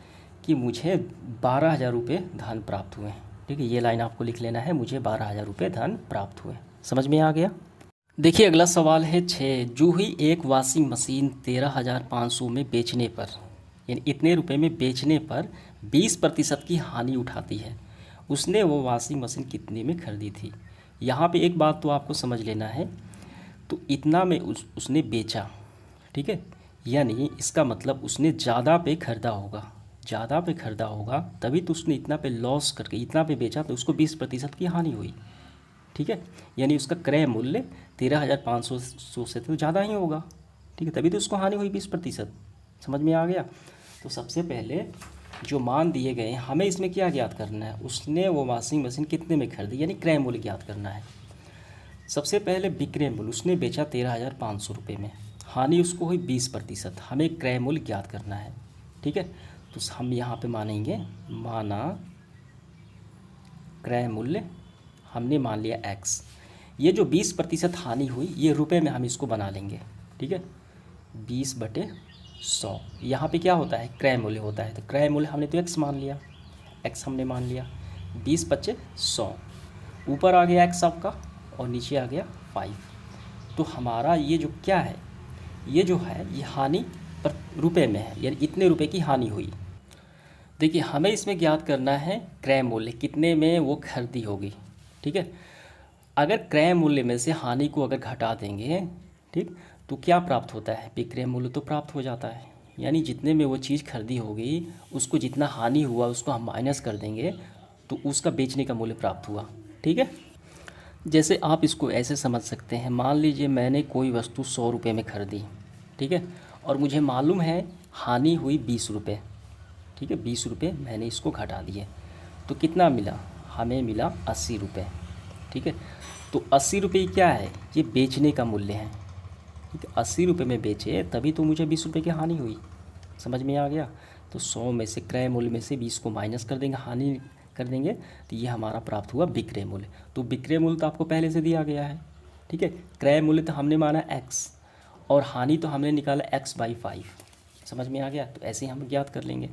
कि मुझे 12,000 रुपये धन प्राप्त हुए। ठीक है, ये लाइन आपको लिख लेना है, मुझे 12,000 रुपये धन प्राप्त हुए। समझ में आ गया। देखिए अगला सवाल है 6, जूही एक वॉशिंग मशीन 13,500 में बेचने पर, यानी इतने रुपए में बेचने पर 20% की हानि उठाती है। उसने वो वॉशिंग मशीन कितने में खरीदी थी। यहाँ पे एक बात तो आपको समझ लेना है, तो इतना में उसने बेचा। ठीक है, यानी इसका मतलब उसने ज़्यादा पे ख़रीदा होगा, ज़्यादा पे ख़रीदा होगा, तभी तो उसने इतना पे लॉस करके इतना पे बेचा, तो उसको 20% की हानि हुई। ठीक है, यानी उसका क्रय मूल्य 13,500 से तो ज़्यादा ही होगा। ठीक है, तभी तो उसको हानि हुई 20%। समझ में आ गया। तो सबसे पहले जो मान दिए गए हैं हमें इसमें क्या ज्ञात करना है, उसने वो वॉशिंग मशीन कितने में खरीदी, यानी क्रय मूल्य ज्ञात करना है। सबसे पहले विक्रय मूल्य, उसने बेचा 13,500 रुपये में, हानि उसको हुई 20%, हमें क्रय मूल्य ज्ञात करना है। ठीक है, तो हम यहाँ पे मानेंगे, माना क्रय मूल्य हमने मान लिया x। ये जो 20% हानि हुई ये रुपए में हम इसको बना लेंगे। ठीक है, 20/100, यहाँ पे क्या होता है, क्रय मूल्य होता है, तो क्रय मूल्य हमने तो x मान लिया, x हमने मान लिया, 20/100, ऊपर आ गया x आपका और नीचे आ गया 5। तो हमारा ये जो क्या है, ये जो है ये हानि पर रुपए में है, यानी इतने रुपए की हानि हुई। देखिए हमें इसमें ज्ञात करना है क्रय मूल्य कितने में वो खरीदी होगी। ठीक है, अगर क्रय मूल्य में से हानि को अगर घटा देंगे, ठीक, तो क्या प्राप्त होता है, विक्रय मूल्य तो प्राप्त हो जाता है। यानी जितने में वो चीज़ खरीदी होगी उसको जितना हानि हुआ उसको हम माइनस कर देंगे, तो उसका बेचने का मूल्य प्राप्त हुआ। ठीक है, जैसे आप इसको ऐसे समझ सकते हैं, मान लीजिए मैंने कोई वस्तु 100 रुपये में खरीदी। ठीक है, और मुझे मालूम है हानि हुई 20 रुपये। ठीक है, 20 रुपये मैंने इसको घटा दिए, तो कितना मिला, हमें मिला 80 रुपये। ठीक है, तो 80 रुपये क्या है, ये बेचने का मूल्य है। ठीक है, 80 रुपये में बेचे तभी तो मुझे 20 रुपये की हानि हुई। समझ में आ गया। तो 100 में से क्रय मूल्य में से 20 को माइनस कर देंगे, हानि कर देंगे, तो ये हमारा प्राप्त हुआ विक्रय मूल्य। तो विक्रय मूल्य तो आपको पहले से दिया गया है। ठीक है, क्रय मूल्य तो हमने माना x और हानि तो हमने निकाला x/5। समझ में आ गया। तो ऐसे ही हम ज्ञात कर लेंगे।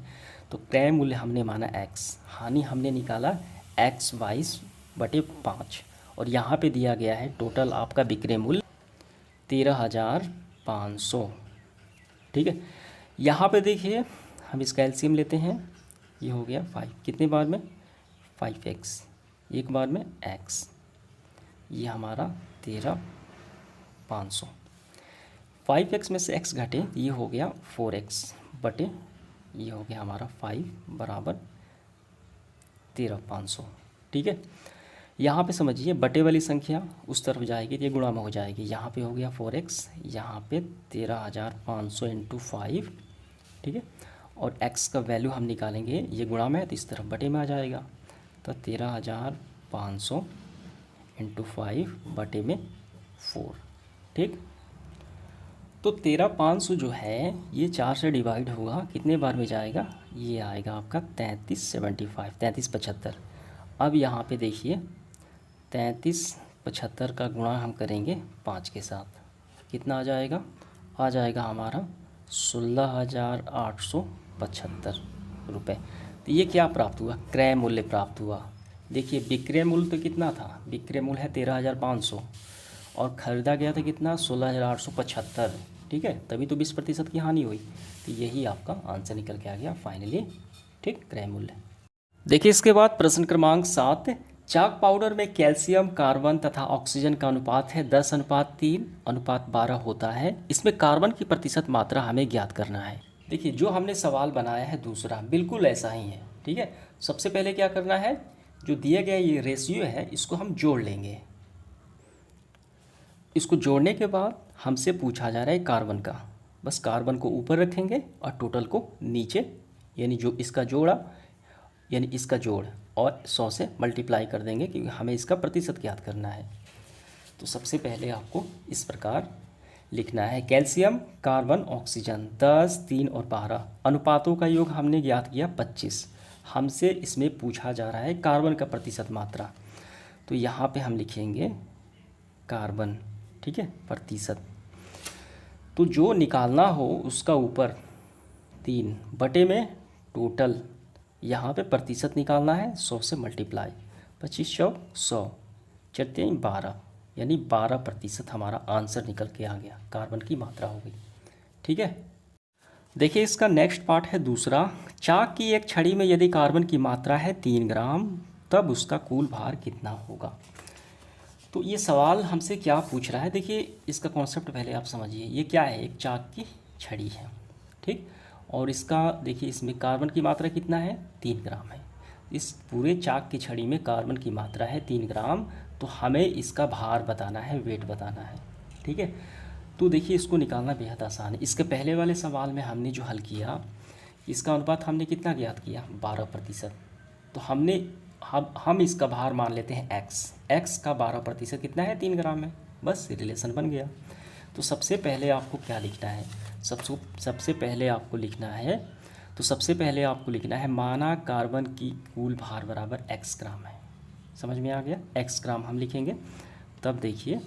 तो क्रय मूल्य हमने माना x, हानि हमने निकाला x/5, और यहाँ पे दिया गया है टोटल आपका विक्रय मूल्य 13,500। ठीक है, यहाँ पे देखिए हम इसका एलसीएम लेते हैं, ये हो गया 5, कितने बार में 5x, एक बार में x, ये हमारा 13,500। 5x में से x घटे, ये हो गया 4x बटे, ये हो गया हमारा 5 बराबर 13,500। ठीक है, यहाँ पे समझिए बटे वाली संख्या उस तरफ जाएगी तो ये गुणा में हो जाएगी। यहाँ पे हो गया 4x, यहाँ पे 13,500 × 5। ठीक है, और x का वैल्यू हम निकालेंगे, ये गुणा में है तो इस तरफ बटे में आ जाएगा, तो 13,500 500 इंटू 5/4। ठीक, तो 13,500 जो है ये 4 से डिवाइड होगा, कितने बार में जाएगा, ये आएगा आपका 3375। अब यहाँ पे देखिए 3375 का गुणा हम करेंगे 5 के साथ, कितना आ जाएगा हमारा 16,875 रुपये। तो ये क्या प्राप्त हुआ, क्रय मूल्य प्राप्त हुआ। देखिए विक्रय मूल्य तो कितना था, विक्रय मूल्य है 13,500 और ख़रीदा गया था कितना, 16,875। ठीक है, तभी तो 20% की हानि हुई। तो यही आपका आंसर निकल के आ गया फाइनली। ठीक, क्रय मूल्य। देखिए इसके बाद प्रश्न क्रमांक 7, चाक पाउडर में कैल्शियम, कार्बन तथा ऑक्सीजन का अनुपात है 10:3:12 होता है। इसमें कार्बन की प्रतिशत मात्रा हमें ज्ञात करना है। देखिए जो हमने सवाल बनाया है दूसरा बिल्कुल ऐसा ही है। ठीक है, सबसे पहले क्या करना है, जो दिया गया ये रेशियो है इसको हम जोड़ लेंगे। इसको जोड़ने के बाद हमसे पूछा जा रहा है कार्बन का, बस कार्बन को ऊपर रखेंगे और टोटल को नीचे, यानी जो इसका जोड़ा यानी इसका जोड़ और 100 से मल्टीप्लाई कर देंगे क्योंकि हमें इसका प्रतिशत ज्ञात करना है। तो सबसे पहले आपको इस प्रकार लिखना है, कैल्शियम, कार्बन, ऑक्सीजन 10, 3 और 12 अनुपातों का योग हमने ज्ञात किया 25। हमसे इसमें पूछा जा रहा है कार्बन का प्रतिशत मात्रा, तो यहाँ पे हम लिखेंगे कार्बन। ठीक है, प्रतिशत, तो जो निकालना हो उसका ऊपर 3 बटे में टोटल, यहाँ पे प्रतिशत निकालना है 100 से मल्टीप्लाई, 25 100 12, यानी 12% हमारा आंसर निकल के आ गया, कार्बन की मात्रा हो गई। ठीक है, देखिए इसका नेक्स्ट पार्ट है दूसरा, चाक की एक छड़ी में यदि कार्बन की मात्रा है 3 ग्राम तब उसका कुल भार कितना होगा। तो ये सवाल हमसे क्या पूछ रहा है, देखिए इसका कॉन्सेप्ट पहले आप समझिए। ये क्या है, एक चाक की छड़ी है। ठीक, और इसका देखिए इसमें कार्बन की मात्रा कितना है, 3 ग्राम है। इस पूरे चाक की छड़ी में कार्बन की मात्रा है 3 ग्राम, तो हमें इसका भार बताना है, वेट बताना है। ठीक है, तो देखिए इसको निकालना बेहद आसान है। इसके पहले वाले सवाल में हमने जो हल किया, इसका अनुपात हमने कितना ज्ञात किया, 12%। तो हम इसका भार मान लेते हैं x का 12% कितना है, 3 ग्राम है, बस रिलेशन बन गया। तो सबसे पहले आपको क्या लिखना है, सबसे पहले आपको लिखना है माना कार्बन की कुल भार बराबर x ग्राम है। समझ में आ गया, x ग्राम हम लिखेंगे। तब देखिए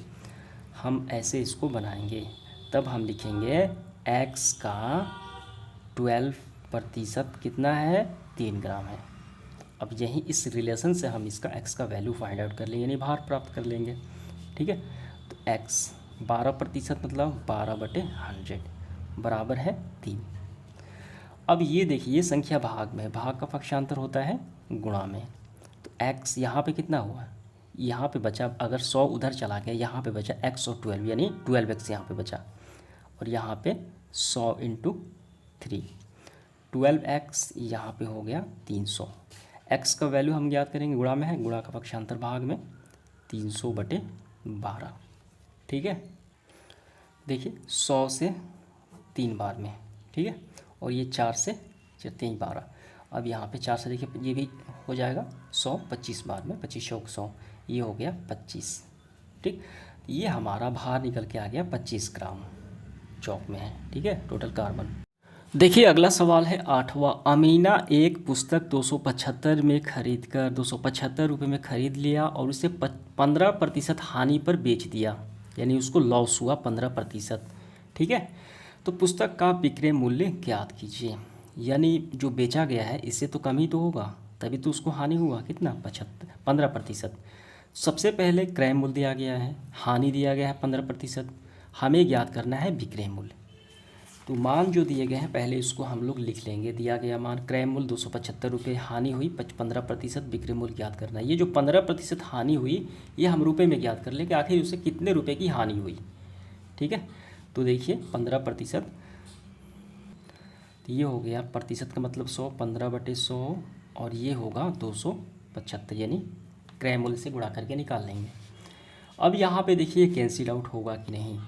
हम ऐसे इसको बनाएंगे, तब हम लिखेंगे x का 12% कितना है, 3 ग्राम है। अब यहीं इस रिलेशन से हम इसका x का वैल्यू फाइंड आउट कर लेंगे, यानी भार प्राप्त कर लेंगे। ठीक है, तो x 12% मतलब 12/100 बराबर है 3। अब ये देखिए ये संख्या भाग में, भाग का पक्षांतर होता है गुणा में। तो x यहाँ पे कितना हुआ, यहाँ पे बचा, अगर 100 उधर चला गया, यहाँ पे बचा x और 12, यानी 12x यहाँ पे बचा, और यहाँ पे 100 × 3, 12x यहाँ पे हो गया 300। x का वैल्यू हम ज्ञात करेंगे, गुणा में है, गुणा का पक्षांतर भाग में, 300/12। ठीक है, देखिए 100 से 3 बार में। ठीक है, और ये 4 से 3 12। अब यहाँ पे 4 से देखिए ये भी हो जाएगा 100, 25 बार में, 25 100 100, ये हो गया 25। ठीक, ये हमारा भार निकल के आ गया 25 ग्राम चौक में है। ठीक है, टोटल कार्बन। देखिए अगला सवाल है 8वां, अमीना एक पुस्तक 275 में खरीद कर 275 रुपये में खरीद लिया और उसे 15% हानि पर बेच दिया, यानी उसको लॉस हुआ 15%। ठीक है, तो पुस्तक का विक्रय मूल्य ज्ञात कीजिए, यानी जो बेचा गया है इससे तो कम ही तो होगा, तभी तो उसको हानि हुआ कितना, 15%। सबसे पहले क्रय मूल्य दिया गया है, हानि दिया गया है 15%, हमें ज्ञात करना है विक्रय मूल्य। तो मान जो दिए गए हैं पहले इसको हम लोग लिख लेंगे। दिया गया मान क्रय मूल्य 275 रुपये, हानि हुई 15%, विक्रय मूल्य ज्ञात करना है। ये जो 15% हानि हुई ये हम रुपए में ज्ञात कर लेंगे, आखिर उससे कितने रुपए की हानि हुई। ठीक है, तो देखिए 15%, तो ये हो गया, प्रतिशत का मतलब 100, 15/100, और ये होगा 275, यानी क्रय मूल्य से गुणा करके निकाल लेंगे। अब यहाँ पे देखिए कैंसिल आउट होगा कि नहीं,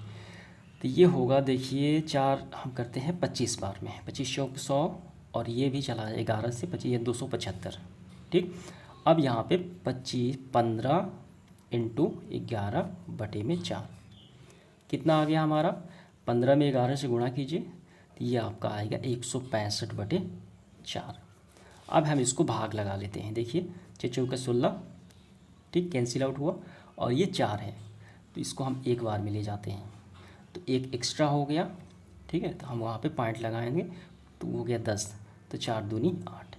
तो ये होगा, देखिए 4 हम करते हैं 25 बार में, 25 100 100, और ये भी चला 11 से 25, ये 275। ठीक, अब यहाँ पे 15 इंटू 11/4 कितना आ गया हमारा, 15 में 11 से गुणा कीजिए तो ये आपका आएगा 165/4। अब हम इसको भाग लगा लेते हैं। देखिए 6 चौका 16, ठीक, कैंसिल आउट हुआ, और ये 4 है तो इसको हम एक बार में ले जाते हैं तो एक एक्स्ट्रा हो गया, ठीक है, तो हम वहाँ पे पॉइंट लगाएंगे तो हो गया 10, तो 4 दूनी 8,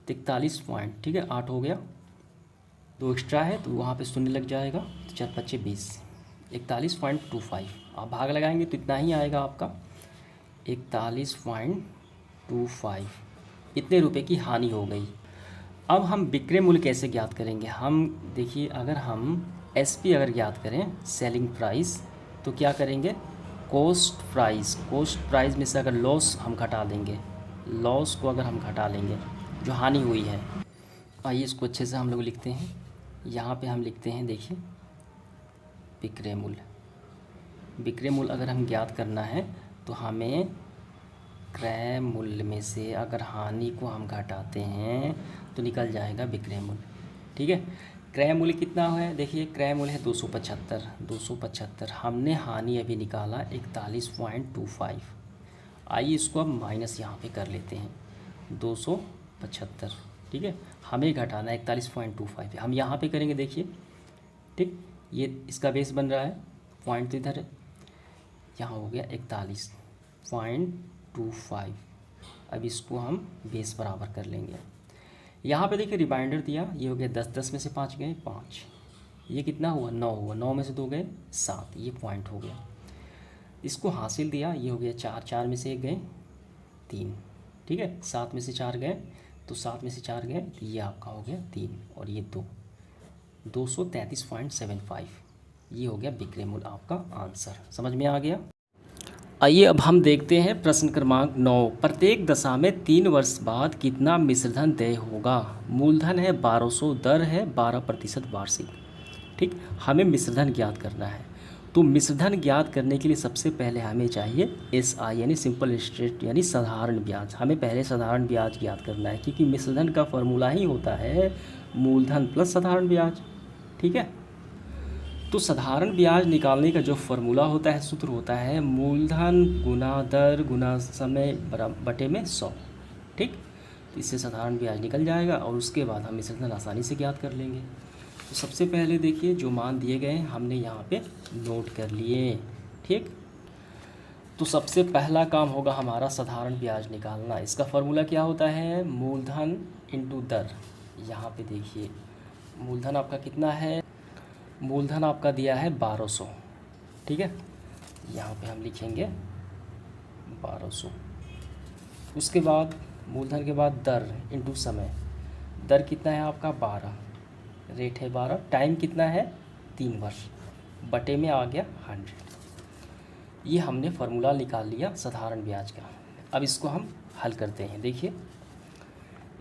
तो 41 पॉइंट, ठीक है, 8 हो गया, 2 एक्स्ट्रा है तो वहाँ पे शून्य लग जाएगा, तो 4 5 20, 41.25। आप भाग लगाएंगे तो इतना ही आएगा आपका 41.25। इतने रुपए की हानि हो गई। अब हम विक्रय मूल्य कैसे ज्ञात करेंगे? हम देखिए, अगर हम एसपी अगर ज्ञात करें, सेलिंग प्राइस, तो क्या करेंगे, कॉस्ट प्राइस में से अगर लॉस हम घटा देंगे, लॉस को अगर हम घटा लेंगे, जो हानि हुई है, आइए इसको अच्छे से हम लोग लिखते हैं। यहाँ पे हम लिखते हैं, देखिए विक्रय मूल्य अगर हम ज्ञात करना है तो हमें क्रय मूल्य में से अगर हानि को हम घटाते हैं तो निकल जाएगा विक्रय मूल्य, ठीक है। क्रय मूल्य कितना है, देखिए क्रय मूल्य है 275। हमने हानि अभी निकाला 41.25। आइए इसको अब माइनस यहाँ पे कर लेते हैं, 275, ठीक है, हमें घटाना है 41.25। हम यहाँ पे करेंगे, देखिए, ठीक, ये इसका बेस बन रहा है, पॉइंट तो इधर है, यहाँ हो गया 41.25। अब इसको हम बेस बराबर कर लेंगे। यहाँ पे देखिए रिमाइंडर दिया, ये हो गया 10 में से 5 गए 5, ये कितना हुआ 9 हुआ, 9 में से 2 गए 7, ये पॉइंट हो गया। इसको हासिल दिया, ये हो गया 4 में से 1 गए 3, ठीक है, 7 में से 4 गए तो 7 में से 4 गए तो ये आपका हो गया 3 और ये 2, 233.75। ये हो गया विक्रय मूल्य, आपका आंसर समझ में आ गया। आइए अब हम देखते हैं प्रश्न क्रमांक 9। प्रत्येक दशा में 3 वर्ष बाद कितना मिश्रधन देय होगा? मूलधन है 1200, दर है 12% वार्षिक, ठीक। हमें मिश्रधन ज्ञात करना है, तो मिश्रधन ज्ञात करने के लिए सबसे पहले हमें चाहिए SI यानी सिंपल इंटरेस्ट यानी साधारण ब्याज। हमें पहले साधारण ब्याज ज्ञात करना है, क्योंकि मिश्रधन का फॉर्मूला ही होता है मूलधन प्लस साधारण ब्याज, ठीक है। तो साधारण ब्याज निकालने का जो फॉर्मूला होता है, सूत्र होता है मूलधन गुना दर गुना समय बटे में 100, ठीक। तो इससे साधारण ब्याज निकल जाएगा और उसके बाद हम मिश्रधन आसानी से ज्ञात कर लेंगे। तो सबसे पहले देखिए जो मान दिए गए हैं हमने यहाँ पे नोट कर लिए, ठीक। तो सबसे पहला काम होगा हमारा साधारण ब्याज निकालना। इसका फॉर्मूला क्या होता है, मूलधन इंटू दर। यहाँ पे देखिए मूलधन आपका कितना है, मूलधन आपका दिया है 1200, ठीक है, यहाँ पे हम लिखेंगे 1200। उसके बाद मूलधन के बाद दर इंटू समय, दर कितना है आपका 12, रेट है 12, टाइम कितना है 3 वर्ष, बटे में आ गया 100। ये हमने फार्मूला निकाल लिया साधारण ब्याज का। अब इसको हम हल करते हैं। देखिए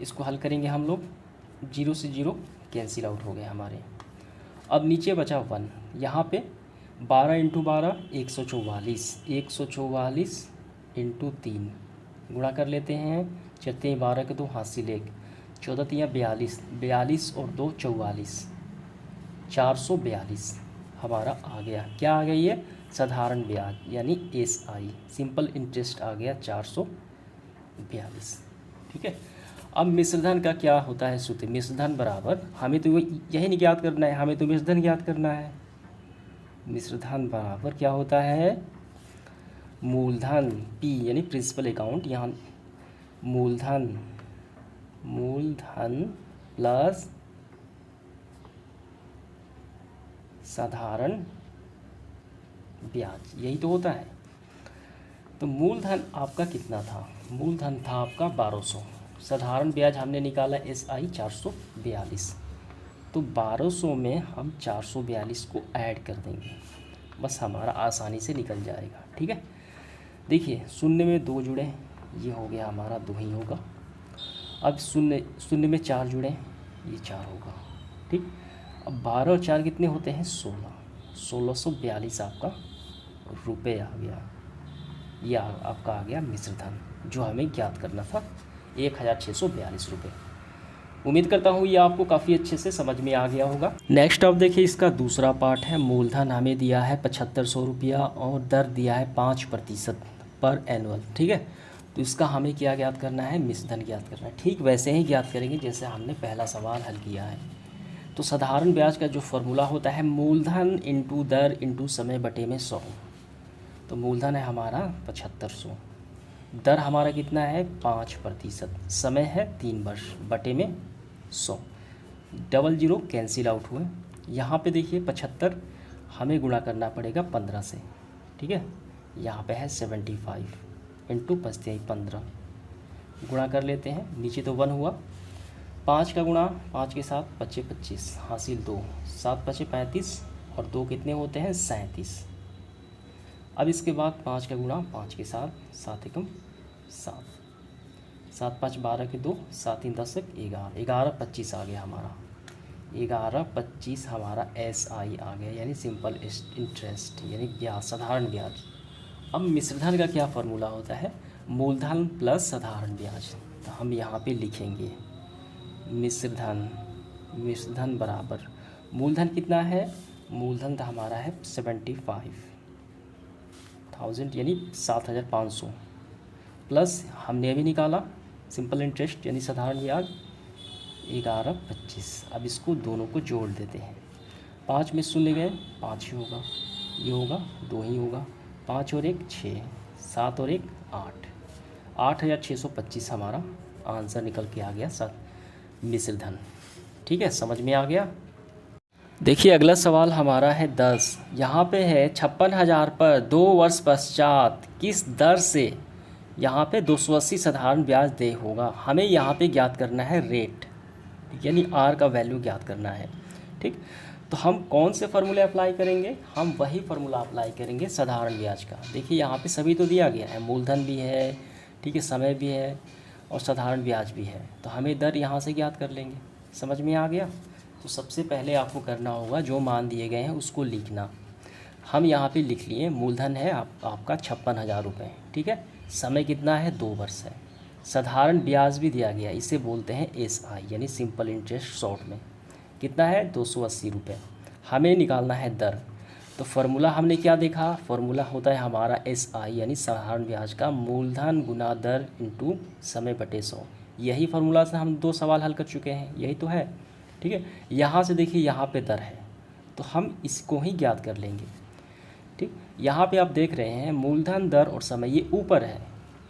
इसको हल करेंगे हम लोग, 0 से 0 कैंसिल आउट हो गए हमारे। अब नीचे बचा 1, यहाँ पे 12 इंटू 12 144 इंटू 3 गुणा कर लेते हैं, 4 12 के 2 हाथ से 1, 14 42, 42 और 2 44, 442 हमारा आ गया। क्या आ गया, ये साधारण ब्याज यानी SI सिंपल इंटरेस्ट आ गया 442, ठीक है। अब मिश्रधन का क्या होता है सूत्र, मिश्रधन बराबर, हमें तो यही नहीं ज्ञात करना है, हमें तो मिश्रधन ज्ञात करना है। मिश्रधन बराबर क्या होता है, मूलधन P यानी प्रिंसिपल अकाउंट, यहाँ मूलधन प्लस साधारण ब्याज, यही तो होता है। तो मूलधन आपका कितना था, मूलधन था आपका 1200, साधारण ब्याज हमने निकाला SI 442, तो 1200 में हम 442 को ऐड कर देंगे, बस हमारा आसानी से निकल जाएगा, ठीक है। देखिए शून्य में 2 जुड़े, ये हो गया हमारा 2 ही होगा। अब शून्य में 4 जुड़े, ये 4 होगा, ठीक। अब 12 और 4 कितने होते हैं 16, 1642 आपका रुपये आ गया। ये आपका आ गया मिश्रधन, जो हमें ज्ञात करना था 1642 रुपये। उम्मीद करता हूँ ये आपको काफ़ी अच्छे से समझ में आ गया होगा। नेक्स्ट अब देखिए इसका दूसरा पार्ट है। मूलधन हमें दिया है 7500 रुपया और दर दिया है 5% पर एनुअल, ठीक है। तो इसका हमें क्या ज्ञात करना है, मिश्रधन ज्ञात करना है। ठीक वैसे ही ज्ञात करेंगे जैसे हमने पहला सवाल हल किया है। तो साधारण ब्याज का जो फॉर्मूला होता है मूलधन इंटू दर इंटू समय बटे में 100। तो मूलधन है हमारा 7500, दर हमारा कितना है 5%, समय है 3 वर्ष बटे में 100। डबल जीरो कैंसिल आउट हुए। यहाँ पे देखिए 75 हमें गुणा करना पड़ेगा 15 से, ठीक है। यहाँ पे है 75 इंटू 15 गुणा कर लेते हैं, नीचे तो 1 हुआ। 5 का गुणा 5 के साथ 25 25 हासिल 2, 7 5 35 और 2 कितने होते हैं 37। अब इसके बाद 5 का गुणा 5 के साथ 7 एकम 7, 7 5 12 के 2, 7 3 10 11, 11 25 आ गया हमारा। 11 25 हमारा SI आ गया, यानी सिंपल इंटरेस्ट, यानी ब्याज, साधारण ब्याज। अब मिश्रधन का क्या फार्मूला होता है, मूलधन प्लस साधारण ब्याज। तो हम यहाँ पे लिखेंगे मिश्रधन बराबर मूलधन कितना है, मूलधन तो हमारा है 75,000 यानी 7,500 प्लस हमने अभी निकाला सिंपल इंटरेस्ट यानी साधारण ब्याज 11 25। अब इसको दोनों को जोड़ देते हैं। 5 में शून्य गए 5 ही होगा, ये होगा 2 ही होगा, 5 और 1 6, 7 और 1 8, 8,625 हमारा आंसर निकल के आ गया सर मिश्रधन। ठीक है, समझ में आ गया। देखिए अगला सवाल हमारा है 10। यहाँ पे है 56,000 पर 2 वर्ष पश्चात किस दर से यहाँ पे 280 साधारण ब्याज देय होगा। हमें यहाँ पे ज्ञात करना है रेट, यानी आर का वैल्यू ज्ञात करना है। ठीक, तो हम कौन से फार्मूले अप्लाई करेंगे, हम वही फार्मूला अप्लाई करेंगे साधारण ब्याज का। देखिए यहाँ पे सभी तो दिया गया है, मूलधन भी है, ठीक है, समय भी है और साधारण ब्याज भी है। तो हमें दर यहाँ से ज्ञात कर लेंगे। समझ में आ गया। तो सबसे पहले आपको करना होगा जो मान दिए गए हैं उसको लिखना। हम यहाँ पे लिख लिए मूलधन है आपका 56,000 रुपये, ठीक है। समय कितना है 2 वर्ष है। साधारण ब्याज भी दिया गया, इसे बोलते हैं SI यानी सिंपल इंटरेस्ट शॉर्ट में। कितना है 280 रुपये। हमें निकालना है दर। तो फार्मूला हमने क्या देखा, फार्मूला होता है हमारा SI यानी साधारण ब्याज का मूलधन गुना दर इंटू समय बटे 100। यही फार्मूला से हम 2 सवाल हल कर चुके हैं, यही तो है। ठीक है, यहाँ से देखिए यहाँ पे दर है तो हम इसको ही ज्ञात कर लेंगे। ठीक, यहाँ पे आप देख रहे हैं मूलधन दर और समय ये ऊपर है।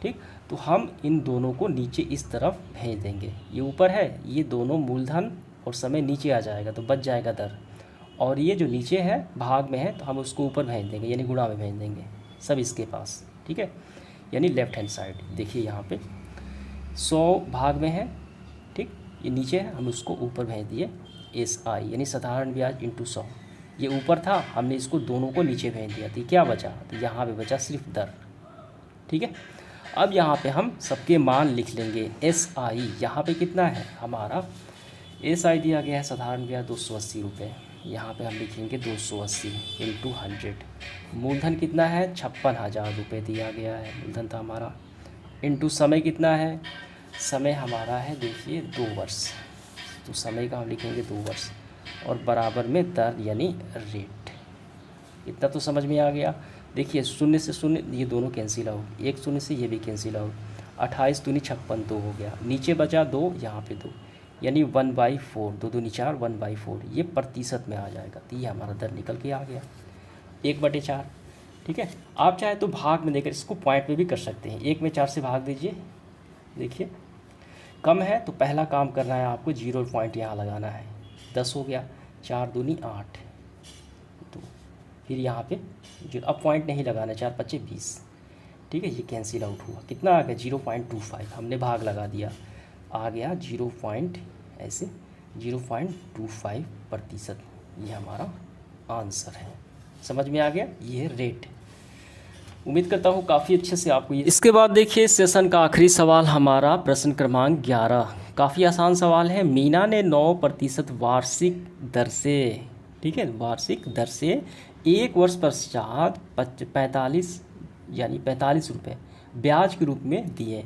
ठीक, तो हम इन दोनों को नीचे इस तरफ भेज देंगे। ये ऊपर है, ये दोनों मूलधन और समय नीचे आ जाएगा तो बच जाएगा दर, और ये जो नीचे है भाग में है तो हम उसको ऊपर भेज देंगे यानी गुणा में भेज देंगे सब इसके पास। ठीक है, यानी लेफ्ट हैंड साइड देखिए यहाँ पे 100 भाग में है, ठीक, ये नीचे है हम उसको ऊपर भेज दिए SI यानी साधारण ब्याज इंटू 100। ये ऊपर था, हमने इसको दोनों को नीचे भेज दिया तो क्या बचा, तो यहाँ पे बचा सिर्फ दर। ठीक है, अब यहाँ पे हम सबके मान लिख लेंगे। SI यहाँ पे कितना है हमारा, SI दिया गया है साधारण ब्याज 280 रुपये, यहाँ पे हम लिखेंगे 280 इंटू 100। मूलधन कितना है 56,000 रुपये दिया गया है, मूलधन था हमारा, इंटू समय कितना है, समय हमारा है देखिए 2 वर्ष, तो समय का हम लिखेंगे 2 वर्ष और बराबर में दर यानी रेट। इतना तो समझ में आ गया। देखिए 0 से 0 ये दोनों कैंसिल आउट, 1 0 से ये भी कैंसिल आउट, 28 दूनी 56 2 हो गया, नीचे बचा 2, यहाँ पे 2 यानी 1/4, 2 दूनी 4 1/4, ये प्रतिशत में आ जाएगा। तो ये हमारा दर निकल के आ गया 1/4। ठीक है, आप चाहे तो भाग में देकर इसको पॉइंट में भी कर सकते हैं। 1 में 4 से भाग दीजिए, देखिए कम है तो पहला काम करना है आपको 0 पॉइंट यहाँ लगाना है, 10 हो गया, 4 दूनी 8 तो फिर यहाँ पे जो अब पॉइंट नहीं लगाना, 4 5 20। ठीक है, ये कैंसिल आउट हुआ, कितना आ गया 0.25, हमने भाग लगा दिया, आ गया 0.25%। ये हमारा आंसर है। समझ में आ गया, ये है रेट। उम्मीद करता हूँ काफ़ी अच्छे से आपको ये। इसके बाद देखिए सेशन का आखिरी सवाल हमारा प्रश्न क्रमांक 11। काफ़ी आसान सवाल है। मीना ने 9% वार्षिक दर से, ठीक है, वार्षिक दर से 1 वर्ष पश्चात 45 यानी 45 रुपये ब्याज के रूप में दिए।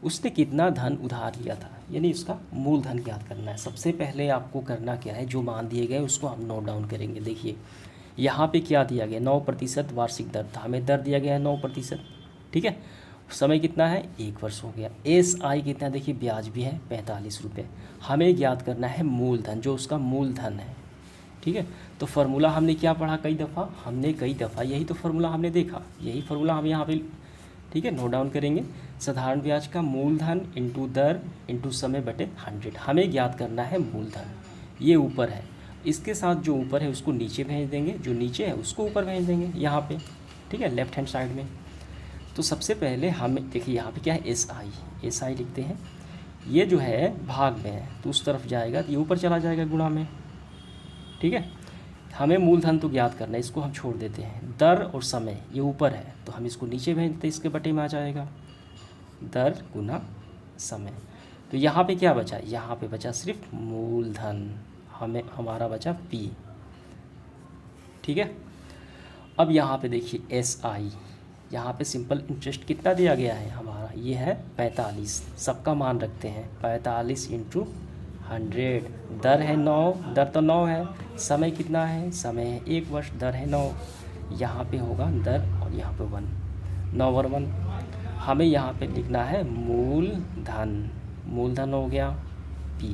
उसने कितना धन उधार लिया था, यानी उसका मूलधन ज्ञात करना है। सबसे पहले आपको करना क्या है, जो मान दिए गए उसको हम नोट डाउन करेंगे। देखिए यहाँ पे क्या दिया गया, 9% वार्षिक दर था, हमें दर दिया गया है 9%, ठीक है। समय कितना है, 1 वर्ष हो गया। SI कितना, देखिए ब्याज भी है 45 रुपये। हमें ज्ञात करना है मूलधन, जो उसका मूलधन है, ठीक है। तो फार्मूला हमने क्या पढ़ा कई दफ़ा, यही तो फार्मूला हमने देखा, यही फार्मूला हम यहाँ पे, ठीक है, नोट डाउन करेंगे। साधारण ब्याज का मूलधन इंटू दर इंटू समय बटे 100। हमें ज्ञात करना है मूलधन, ये ऊपर है, इसके साथ जो ऊपर है उसको नीचे भेज देंगे, जो नीचे है उसको ऊपर भेज देंगे यहाँ पे, ठीक है, लेफ्ट हैंड साइड में। तो सबसे पहले हमें देखिए यहाँ पे क्या है, SI लिखते हैं। ये जो है भाग में है तो उस तरफ जाएगा तो ये ऊपर चला जाएगा गुणा में, ठीक है। हमें मूलधन तो ज्ञात करना है, इसको हम छोड़ देते हैं। दर और समय ये ऊपर है तो हम इसको नीचे भेज देते, इसके बटे में आ जाएगा दर गुना समय। तो यहाँ पे क्या बचा, यहाँ पे बचा सिर्फ मूलधन, हमारा बचा P, ठीक है। अब यहाँ पे देखिए SI, यहाँ पे सिंपल इंटरेस्ट कितना दिया गया है हमारा, ये है 45, सबका मान रखते हैं 45 × 100। दर है 9, दर तो 9 है। समय कितना है, समय है 1 वर्ष, दर है 9। यहाँ पे होगा दर और यहाँ पे 1, 9 और 1। हमें यहाँ पे लिखना है मूलधन, मूलधन हो गया P।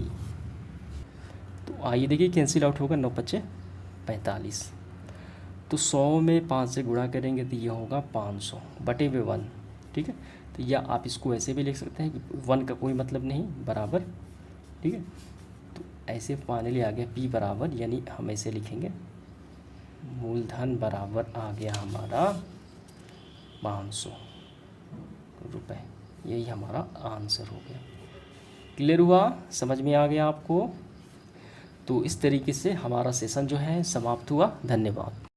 तो आइए देखिए कैंसिल आउट होगा, 9 × 5 = 45। तो 100 में 5 से गुणा करेंगे तो ये होगा 500 बटे में 1, ठीक है। तो या आप इसको ऐसे भी लिख सकते हैं कि 1 का कोई मतलब नहीं, बराबर, ठीक है। तो ऐसे फाइनली आ गया P बराबर, यानी हम ऐसे लिखेंगे मूलधन बराबर आ गया हमारा 500 रुपये। यही हमारा आंसर हो गया। क्लियर हुआ, समझ में आ गया आपको। तो इस तरीके से हमारा सेशन जो है समाप्त हुआ। धन्यवाद।